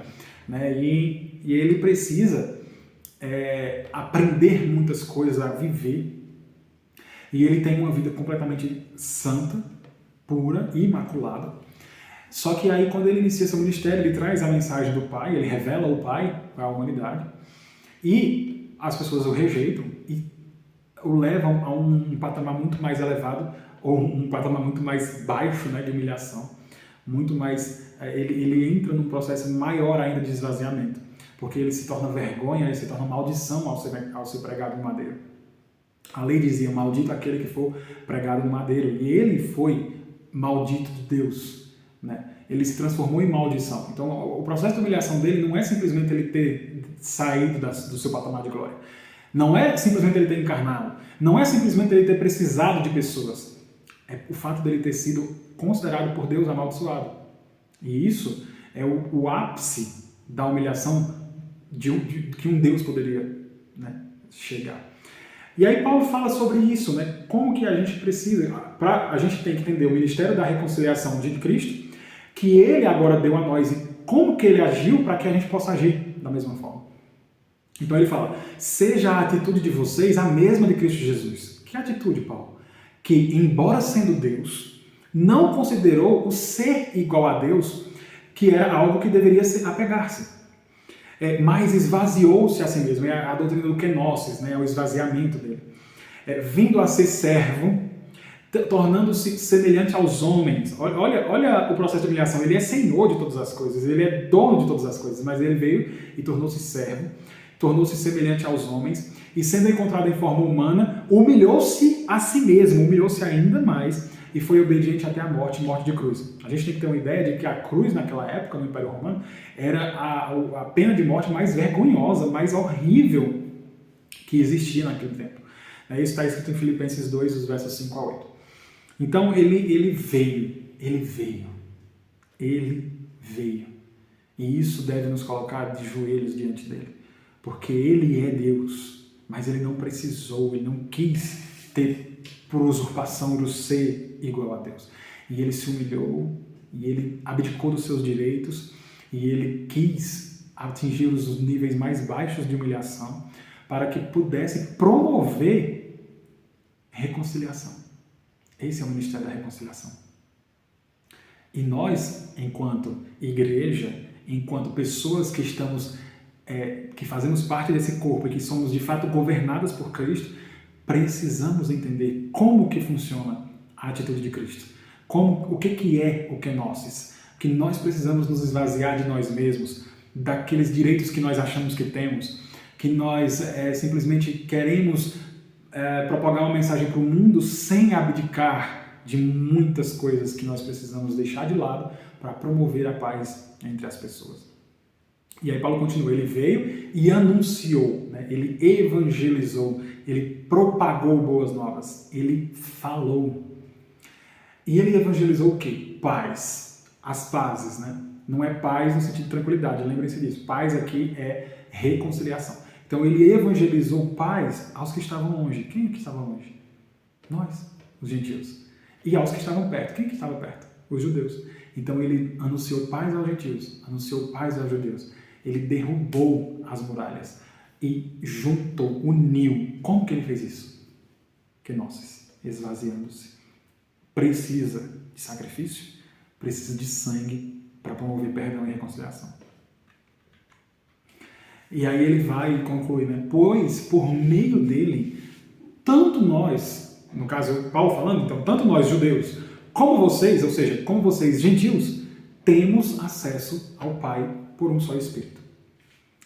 né, e ele precisa aprender muitas coisas a viver, e ele tem uma vida completamente santa, pura e imaculada. Só que aí quando ele inicia seu ministério, ele traz a mensagem do Pai, ele revela o Pai para a humanidade, e as pessoas o rejeitam e o levam a um patamar muito mais elevado, ou um patamar muito mais baixo, né, de humilhação, muito mais, ele entra num processo maior ainda de esvaziamento, porque ele se torna vergonha, ele se torna maldição ao ser pregado no madeiro. A lei dizia, maldito aquele que for pregado no madeiro, e ele foi maldito de Deus, né? Ele se transformou em maldição. Então o processo de humilhação dele não é simplesmente ele ter saído do seu patamar de glória, não é simplesmente ele ter encarnado, não é simplesmente ele ter precisado de pessoas, é o fato dele ter sido considerado por Deus amaldiçoado. E isso é o ápice da humilhação que um Deus poderia, né, chegar. E aí Paulo fala sobre isso, né? Como que a gente precisa, a gente tem que entender o ministério da reconciliação de Cristo, que ele agora deu a nós, e como que ele agiu para que a gente possa agir da mesma forma. Então ele fala, seja a atitude de vocês a mesma de Cristo Jesus. Que atitude, Paulo? Que, embora sendo Deus, não considerou o ser igual a Deus, que era algo que deveria apegar-se. Mas esvaziou-se a si mesmo, é a doutrina do kenosis, né, o esvaziamento dele. Vindo a ser servo, tornando-se semelhante aos homens. Olha o processo de humilhação, ele é senhor de todas as coisas, ele é dono de todas as coisas, mas ele veio e tornou-se servo, tornou-se semelhante aos homens, e sendo encontrado em forma humana, humilhou-se a si mesmo, humilhou-se ainda mais, e foi obediente até a morte de cruz. A gente tem que ter uma ideia de que a cruz naquela época, no Império Romano, era a pena de morte mais vergonhosa, mais horrível que existia naquele tempo. Isso está escrito em Filipenses 2, os versos 5 a 8. Então ele veio. E isso deve nos colocar de joelhos diante dele. Porque ele é Deus, mas ele não precisou, ele não quis ter por usurpação do ser igual a Deus. E ele se humilhou, e ele abdicou dos seus direitos, e ele quis atingir os níveis mais baixos de humilhação para que pudesse promover reconciliação. Esse é o ministério da reconciliação. E nós, enquanto igreja, enquanto pessoas que estamos, que fazemos parte desse corpo e que somos de fato governadas por Cristo, precisamos entender como que funciona a atitude de Cristo. O que é o kenosis? Que nós precisamos nos esvaziar de nós mesmos, daqueles direitos que nós achamos que temos, que nós simplesmente queremos propagar uma mensagem para o mundo sem abdicar de muitas coisas que nós precisamos deixar de lado para promover a paz entre as pessoas. E aí Paulo continua, ele veio e anunciou, né? Ele evangelizou, ele propagou boas novas, ele falou. E ele evangelizou o quê? Paz, as pazes, né? Não é paz no sentido de tranquilidade, lembrem-se disso. Paz aqui é reconciliação. Então ele evangelizou paz aos que estavam longe. Quem é que estava longe? Nós, os gentios. E aos que estavam perto. Quem que estava perto? Os judeus. Então ele anunciou paz aos gentios, anunciou paz aos judeus. Ele derrubou as muralhas e juntou, uniu. Como que ele fez isso? Kenosis, esvaziando-se. Precisa de sacrifício, precisa de sangue para promover perdão e reconciliação. E aí ele vai e conclui, né? Pois, por meio dele, tanto nós, no caso Paulo falando, então, tanto nós judeus, como vocês, ou seja, como vocês gentios, temos acesso ao Pai por um só Espírito.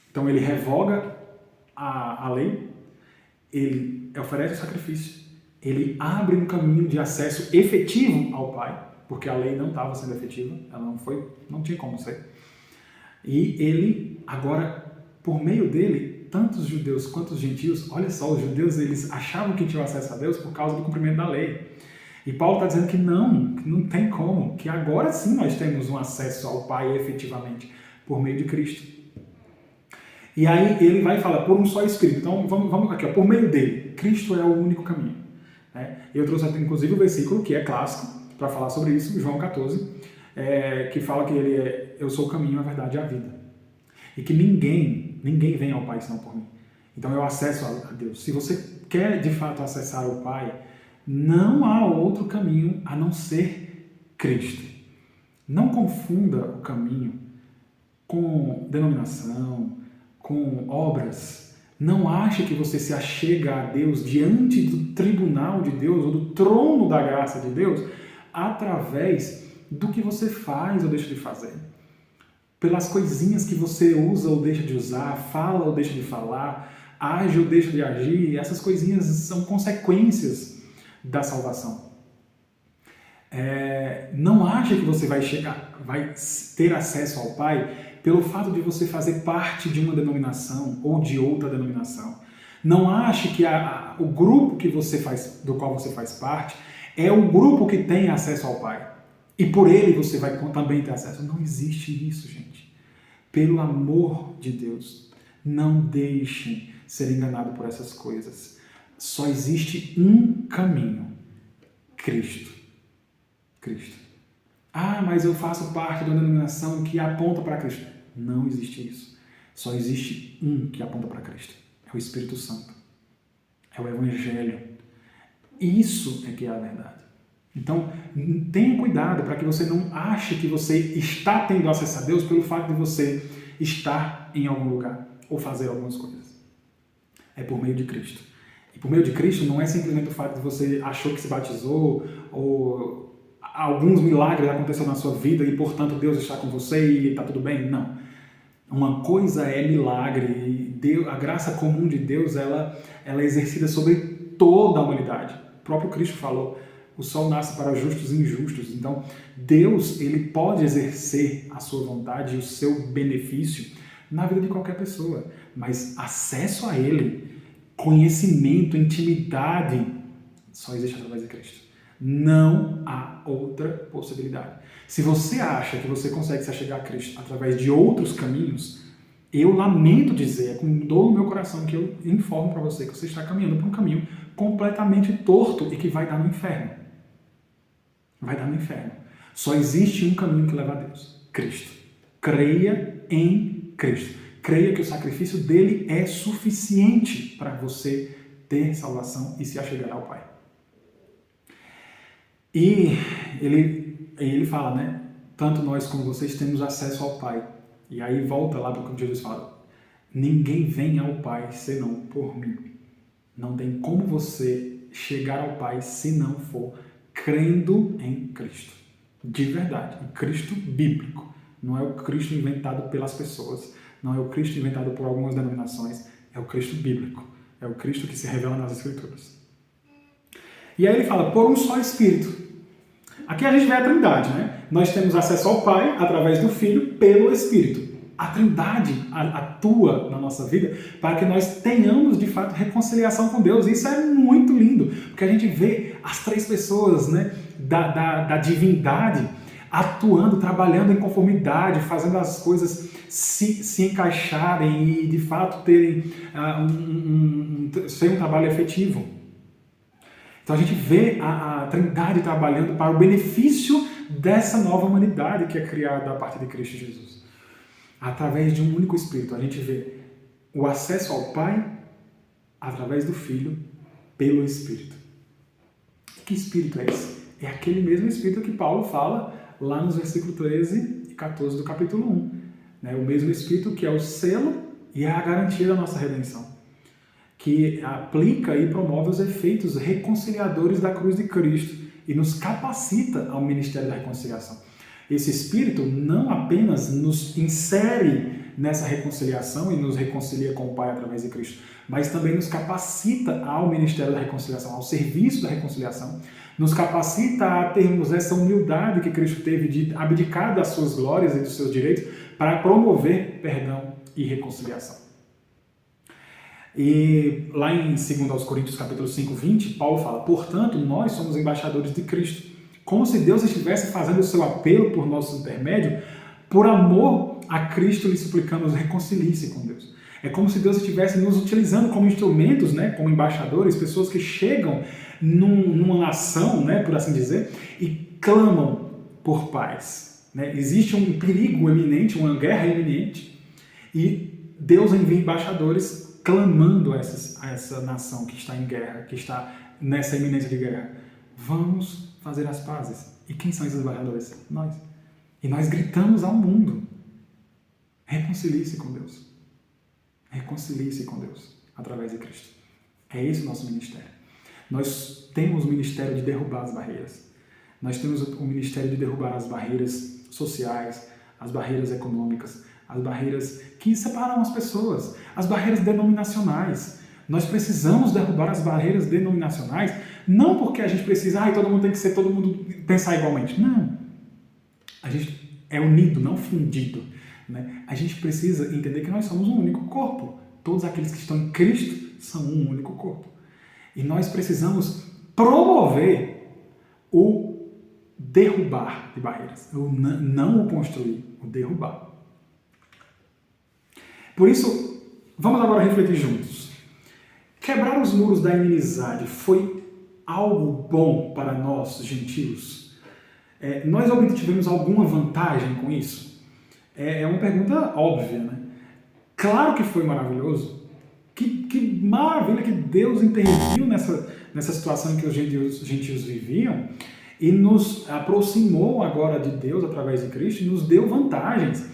Então ele revoga a lei, ele oferece o sacrifício, ele abre um caminho de acesso efetivo ao Pai, porque a lei não estava sendo efetiva, ela não tinha como ser. E ele, agora, por meio dele, tanto os judeus quanto os gentios, olha só, os judeus eles achavam que tinham acesso a Deus por causa do cumprimento da lei. E Paulo está dizendo que não tem como, que agora sim nós temos um acesso ao Pai efetivamente, por meio de Cristo. E aí ele vai falar, por um só Espírito. Então vamos aqui, ó, por meio dele, Cristo é o único caminho. Né? Eu trouxe inclusive o versículo que é clássico para falar sobre isso, João 14, que fala que ele é, eu sou o caminho, a verdade e a vida. E que ninguém vem ao Pai senão por mim. Então eu acesso a Deus. Se você quer de fato acessar o Pai, não há outro caminho a não ser Cristo. Não confunda o caminho com denominação, com obras. Não ache que você se achega a Deus diante do tribunal de Deus ou do trono da graça de Deus através do que você faz ou deixa de fazer. Pelas coisinhas que você usa ou deixa de usar, fala ou deixa de falar, age ou deixa de agir, essas coisinhas são consequências da salvação. Não ache que você vai ter acesso ao Pai pelo fato de você fazer parte de uma denominação ou de outra denominação. Não ache que o grupo do qual você faz parte é o grupo que tem acesso ao Pai. E por ele você vai também ter acesso. Não existe isso, gente. Pelo amor de Deus, não deixem ser enganados por essas coisas. Só existe um caminho. Cristo. Ah, mas eu faço parte de uma denominação que aponta para Cristo. Não existe isso. Só existe um que aponta para Cristo. É o Espírito Santo. É o Evangelho. Isso é que é a verdade. Então, tenha cuidado para que você não ache que você está tendo acesso a Deus pelo fato de você estar em algum lugar ou fazer algumas coisas. É por meio de Cristo. E por meio de Cristo não é simplesmente o fato de você achou que se batizou ou alguns milagres aconteceram na sua vida e, portanto, Deus está com você e está tudo bem. Não. Uma coisa é milagre e a graça comum de Deus ela é exercida sobre toda a humanidade. O próprio Cristo falou, o sol nasce para justos e injustos. Então, Deus ele pode exercer a sua vontade e o seu benefício na vida de qualquer pessoa. Mas acesso a Ele, conhecimento, intimidade, só existe através de Cristo. Não há outra possibilidade. Se você acha que você consegue se achegar a Cristo através de outros caminhos, eu lamento dizer, é com dor no meu coração que eu informo para você que você está caminhando por um caminho completamente torto e que vai dar no inferno. Vai dar no inferno. Só existe um caminho que leva a Deus. Cristo. Creia em Cristo. Creia que o sacrifício dele é suficiente para você ter salvação e se achegar ao Pai. E ele fala, né? Tanto nós como vocês temos acesso ao Pai. E aí volta lá para o que Jesus fala. Ninguém vem ao Pai senão por mim. Não tem como você chegar ao Pai se não for crendo em Cristo. De verdade. O Cristo bíblico. Não é o Cristo inventado pelas pessoas. Não é o Cristo inventado por algumas denominações. É o Cristo bíblico. É o Cristo que se revela nas Escrituras. E aí ele fala, por um só Espírito. Aqui a gente vê a Trindade, né? Nós temos acesso ao Pai através do Filho pelo Espírito. A Trindade atua na nossa vida para que nós tenhamos, de fato, reconciliação com Deus. Isso é muito lindo, porque a gente vê as três pessoas, né, da divindade atuando, trabalhando em conformidade, fazendo as coisas se encaixarem e, de fato, terem ser um trabalho efetivo. Então a gente vê a Trindade trabalhando para o benefício dessa nova humanidade que é criada a partir de Cristo Jesus. Através de um único Espírito, a gente vê o acesso ao Pai através do Filho pelo Espírito. Que Espírito é esse? É aquele mesmo Espírito que Paulo fala lá nos versículos 13 e 14 do capítulo 1. Né? O mesmo Espírito que é o selo e é a garantia da nossa redenção. Que aplica e promove os efeitos reconciliadores da cruz de Cristo e nos capacita ao ministério da reconciliação. Esse Espírito não apenas nos insere nessa reconciliação e nos reconcilia com o Pai através de Cristo, mas também nos capacita ao ministério da reconciliação, ao serviço da reconciliação, nos capacita a termos essa humildade que Cristo teve de abdicar das suas glórias e dos seus direitos para promover perdão e reconciliação. E lá em 2 aos Coríntios, capítulo 5, 20, Paulo fala: portanto, nós somos embaixadores de Cristo, como se Deus estivesse fazendo o seu apelo por nosso intermédio, por amor a Cristo lhe suplicamos, reconcilie-se com Deus. É como se Deus estivesse nos utilizando como instrumentos, né, como embaixadores, pessoas que chegam numa nação, né, por assim dizer, e clamam por paz. Né? Existe um perigo iminente, uma guerra iminente, e Deus envia embaixadores clamando a essa nação que está em guerra, que está nessa iminência de guerra. Vamos fazer as pazes. E quem são esses embaixadores? Nós. E nós gritamos ao mundo: reconcilie-se com Deus. Reconcilie-se com Deus, através de Cristo. É esse o nosso ministério. Nós temos o ministério de derrubar as barreiras. Nós temos o ministério de derrubar as barreiras sociais, as barreiras econômicas, as barreiras que separam as pessoas, as barreiras denominacionais. Nós precisamos derrubar as barreiras denominacionais, não porque a gente precisa, todo mundo tem que ser, todo mundo pensar igualmente. Não. A gente é unido, não fundido. Né? A gente precisa entender que nós somos um único corpo. Todos aqueles que estão em Cristo são um único corpo. E nós precisamos promover o derrubar de barreiras. Não o construir, o derrubar. Por isso, vamos agora refletir juntos. Quebrar os muros da inimizade foi algo bom para nós, gentios? Nós obtivemos alguma vantagem com isso? É uma pergunta óbvia, né? Claro que foi maravilhoso. Que maravilha que Deus interviu nessa situação em que os gentios viviam e nos aproximou agora de Deus através de Cristo e nos deu vantagens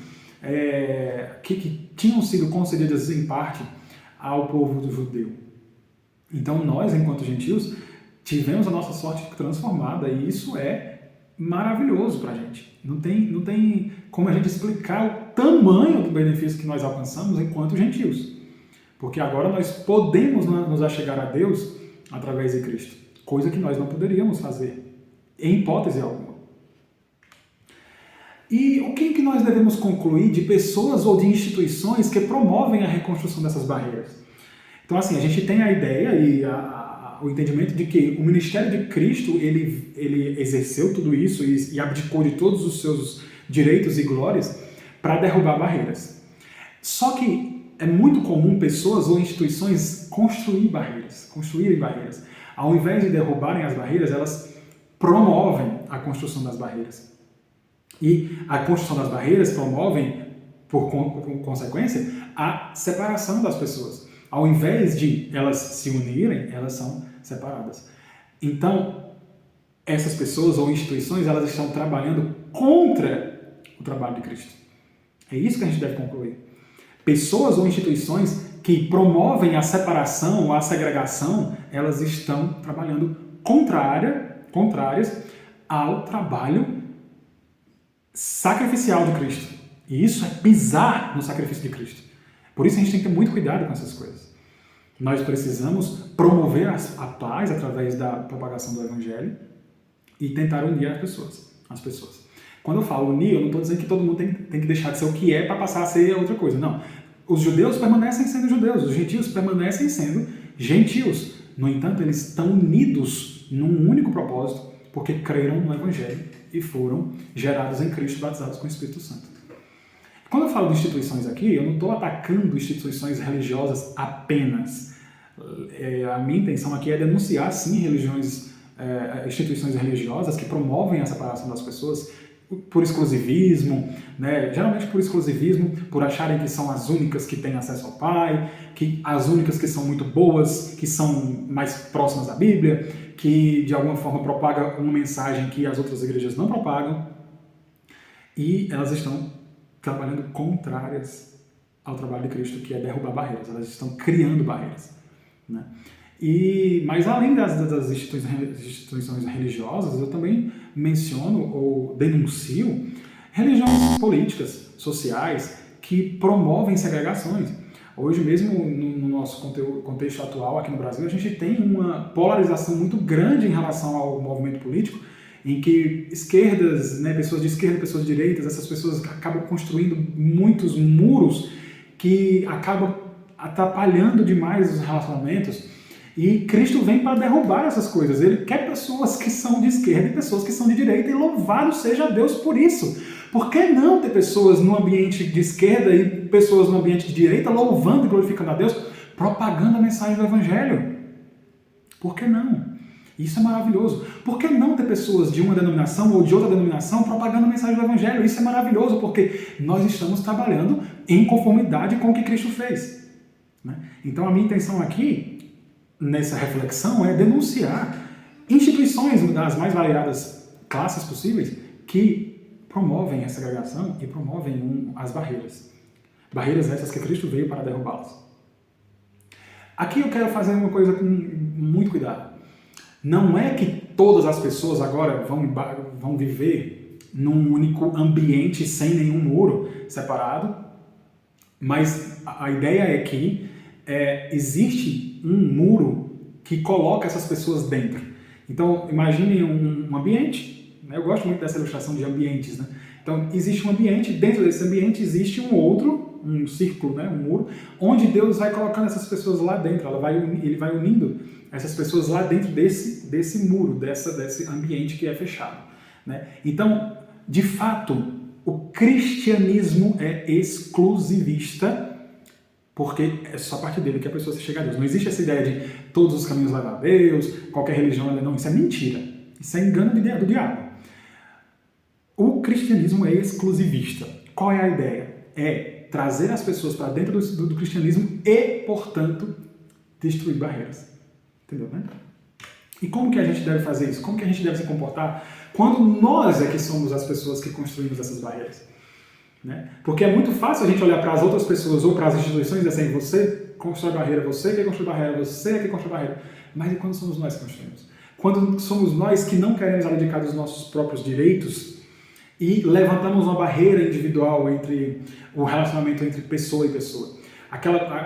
que tinham sido concedidas em parte ao povo judeu. Então nós, enquanto gentios, tivemos a nossa sorte transformada e isso é maravilhoso para a gente. Não tem como a gente explicar o tamanho do benefício que nós alcançamos enquanto gentios. Porque agora nós podemos nos achegar a Deus através de Cristo. Coisa que nós não poderíamos fazer, em hipótese alguma. E o que nós devemos concluir de pessoas ou de instituições que promovem a reconstrução dessas barreiras? Então, assim, a gente tem a ideia e o entendimento de que o ministério de Cristo, ele exerceu tudo isso e abdicou de todos os seus direitos e glórias para derrubar barreiras. Só que é muito comum pessoas ou instituições construírem barreiras. Ao invés de derrubarem as barreiras, elas promovem a construção das barreiras. E a construção das barreiras promovem, por consequência, a separação das pessoas. Ao invés de elas se unirem, elas são separadas. Então, essas pessoas ou instituições, elas estão trabalhando contra o trabalho de Cristo. É isso que a gente deve concluir. Pessoas ou instituições que promovem a separação ou a segregação, elas estão trabalhando contrárias ao trabalho sacrificial de Cristo. E isso é pisar no sacrifício de Cristo. Por isso a gente tem que ter muito cuidado com essas coisas. Nós precisamos promover a paz através da propagação do Evangelho e tentar unir as pessoas. Quando eu falo unir, eu não estou dizendo que todo mundo tem que deixar de ser o que é para passar a ser outra coisa. Não. Os judeus permanecem sendo judeus, os gentios permanecem sendo gentios. No entanto, eles estão unidos num único propósito, porque creram no Evangelho e foram gerados em Cristo, batizados com o Espírito Santo. Quando eu falo de instituições aqui, eu não estou atacando instituições religiosas apenas. A minha intenção aqui é denunciar, sim, instituições religiosas que promovem a separação das pessoas por exclusivismo, né? Geralmente por exclusivismo, por acharem que são as únicas que têm acesso ao Pai, que as únicas que são muito boas, que são mais próximas da Bíblia, que de alguma forma propagam uma mensagem que as outras igrejas não propagam, e elas estão trabalhando contrárias ao trabalho de Cristo, que é derrubar barreiras. Elas estão criando barreiras, né? Mas além das instituições religiosas, eu também menciono ou denuncio religiões políticas, sociais, que promovem segregações. Hoje mesmo, no nosso contexto atual aqui no Brasil, a gente tem uma polarização muito grande em relação ao movimento político, em que esquerdas, né, pessoas de esquerda, pessoas de direita, essas pessoas acabam construindo muitos muros que acabam atrapalhando demais os relacionamentos. E Cristo vem para derrubar essas coisas. Ele quer pessoas que são de esquerda e pessoas que são de direita, e louvado seja Deus por isso. Por que não ter pessoas no ambiente de esquerda e pessoas no ambiente de direita louvando e glorificando a Deus, propagando a mensagem do Evangelho? Por que não? Isso é maravilhoso. Por que não ter pessoas de uma denominação ou de outra denominação propagando a mensagem do Evangelho? Isso é maravilhoso, porque nós estamos trabalhando em conformidade com o que Cristo fez. Então a minha intenção aqui, nessa reflexão, é denunciar instituições das mais variadas classes possíveis que promovem a segregação e promovem as barreiras. Barreiras essas que Cristo veio para derrubá-las. Aqui eu quero fazer uma coisa com muito cuidado. Não é que todas as pessoas agora vão viver num único ambiente sem nenhum muro separado, mas a ideia é que existe um muro que coloca essas pessoas dentro. Então, imagine um ambiente, né? Eu gosto muito dessa ilustração de ambientes, né? Então, existe um ambiente, dentro desse ambiente existe um outro, um círculo, né? Um muro, onde Deus vai colocando essas pessoas lá dentro, ele vai unindo essas pessoas lá dentro desse muro, desse ambiente que é fechado, né? Então, de fato, o cristianismo é exclusivista, porque é só a partir dele que a pessoa se chega a Deus. Não existe essa ideia de todos os caminhos levam a Deus, qualquer religião, não, isso é mentira. Isso é engano do diabo. O cristianismo é exclusivista. Qual é a ideia? É trazer as pessoas para dentro do cristianismo e, portanto, destruir barreiras. Entendeu, né? E como que a gente deve fazer isso? Como que a gente deve se comportar quando nós é que somos as pessoas que construímos essas barreiras? Né? Porque é muito fácil a gente olhar para as outras pessoas ou para as instituições e dizer assim, você constrói barreira, você que constrói barreira, você que constrói barreira. Mas e quando somos nós que construímos? Quando somos nós que não queremos abdicar dos nossos próprios direitos e levantamos uma barreira individual entre o relacionamento entre pessoa e pessoa.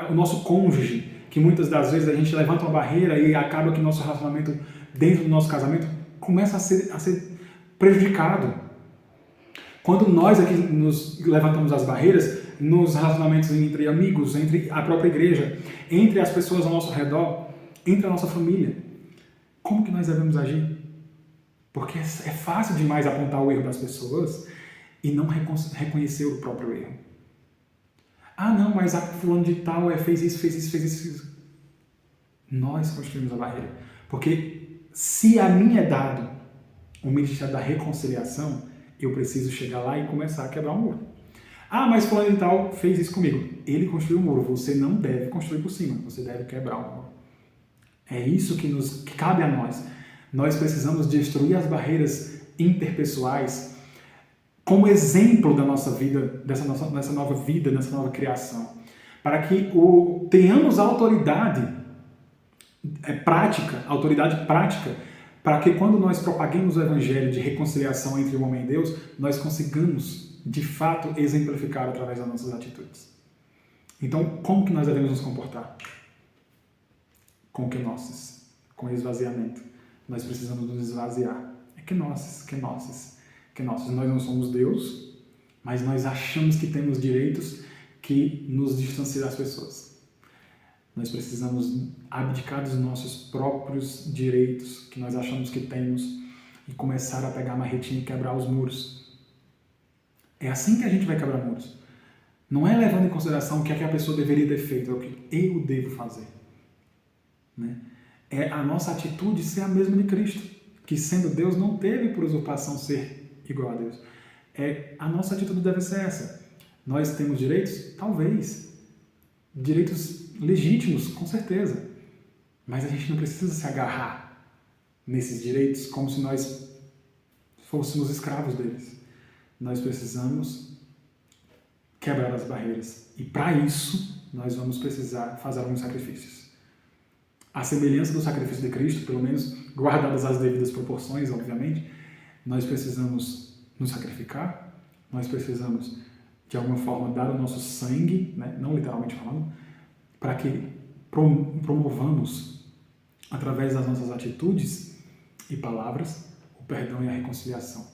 O nosso cônjuge, que muitas das vezes a gente levanta uma barreira e acaba que nosso relacionamento dentro do nosso casamento começa a ser prejudicado. Quando nós aqui nos levantamos as barreiras nos relacionamentos entre amigos, entre a própria igreja, entre as pessoas ao nosso redor, entre a nossa família, como que nós devemos agir? Porque é fácil demais apontar o erro das pessoas e não reconhecer o próprio erro. Ah, não, mas a fulano de tal fez isso, fez isso, fez isso, fez isso. Nós construímos a barreira. Porque se a mim é dado o ministério da reconciliação, eu preciso chegar lá e começar a quebrar o muro. Ah, mas fulano de tal fez isso comigo. Ele construiu o muro, você não deve construir por cima, você deve quebrar o muro. É isso que cabe a nós. Nós precisamos destruir as barreiras interpessoais como exemplo da nossa vida, dessa nova vida, dessa nova criação. Para que tenhamos autoridade prática, para que quando nós propaguemos o evangelho de reconciliação entre o homem e Deus, nós consigamos, de fato, exemplificar através das nossas atitudes. Então, como que nós devemos nos comportar? Com kenosis, com esvaziamento. Nós precisamos nos esvaziar. É kenosis. Nós não somos Deus, mas nós achamos que temos direitos que nos distanciam das pessoas. Nós precisamos abdicar dos nossos próprios direitos que nós achamos que temos e começar a pegar a marretinha e quebrar os muros. É assim que a gente vai quebrar muros. Não é levando em consideração o que a pessoa deveria ter feito, é o que eu devo fazer. Né? É a nossa atitude ser a mesma de Cristo, que sendo Deus não teve por usurpação ser igual a Deus. A nossa atitude deve ser essa. Nós temos direitos? Talvez. Direitos legítimos, com certeza. Mas a gente não precisa se agarrar nesses direitos como se nós fôssemos escravos deles. Nós precisamos quebrar as barreiras. E para isso, nós vamos precisar fazer alguns sacrifícios. A semelhança do sacrifício de Cristo, pelo menos guardadas as devidas proporções, obviamente, nós precisamos nos sacrificar, nós precisamos, de alguma forma, dar o nosso sangue, né? Não literalmente falando, para que promovamos, através das nossas atitudes e palavras, o perdão e a reconciliação,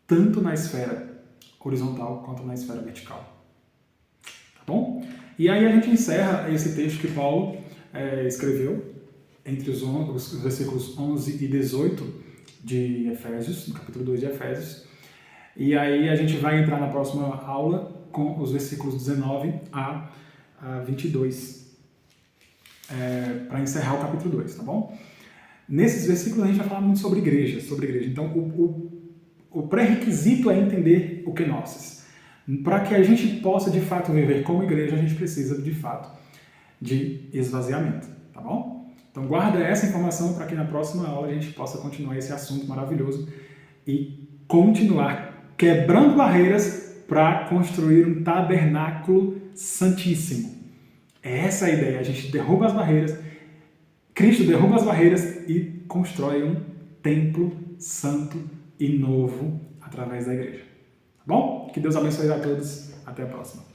tanto na esfera horizontal quanto na esfera vertical. Tá bom? E aí a gente encerra esse texto que Paulo escreveu entre os versículos 11 e 18 de Efésios, no capítulo 2 de Efésios. E aí a gente vai entrar na próxima aula com os versículos 19 a 22, para encerrar o capítulo 2, tá bom? Nesses versículos a gente vai falar muito sobre igreja. Então o pré-requisito é entender o kenosis. Para que a gente possa de fato viver como igreja, a gente precisa de fato de esvaziamento, tá bom? Então guarda essa informação para que na próxima aula a gente possa continuar esse assunto maravilhoso e continuar quebrando barreiras para construir um tabernáculo santíssimo. É essa a ideia, a gente derruba as barreiras, Cristo derruba as barreiras e constrói um templo santo e novo através da igreja. Tá bom? Que Deus abençoe a todos. Até a próxima.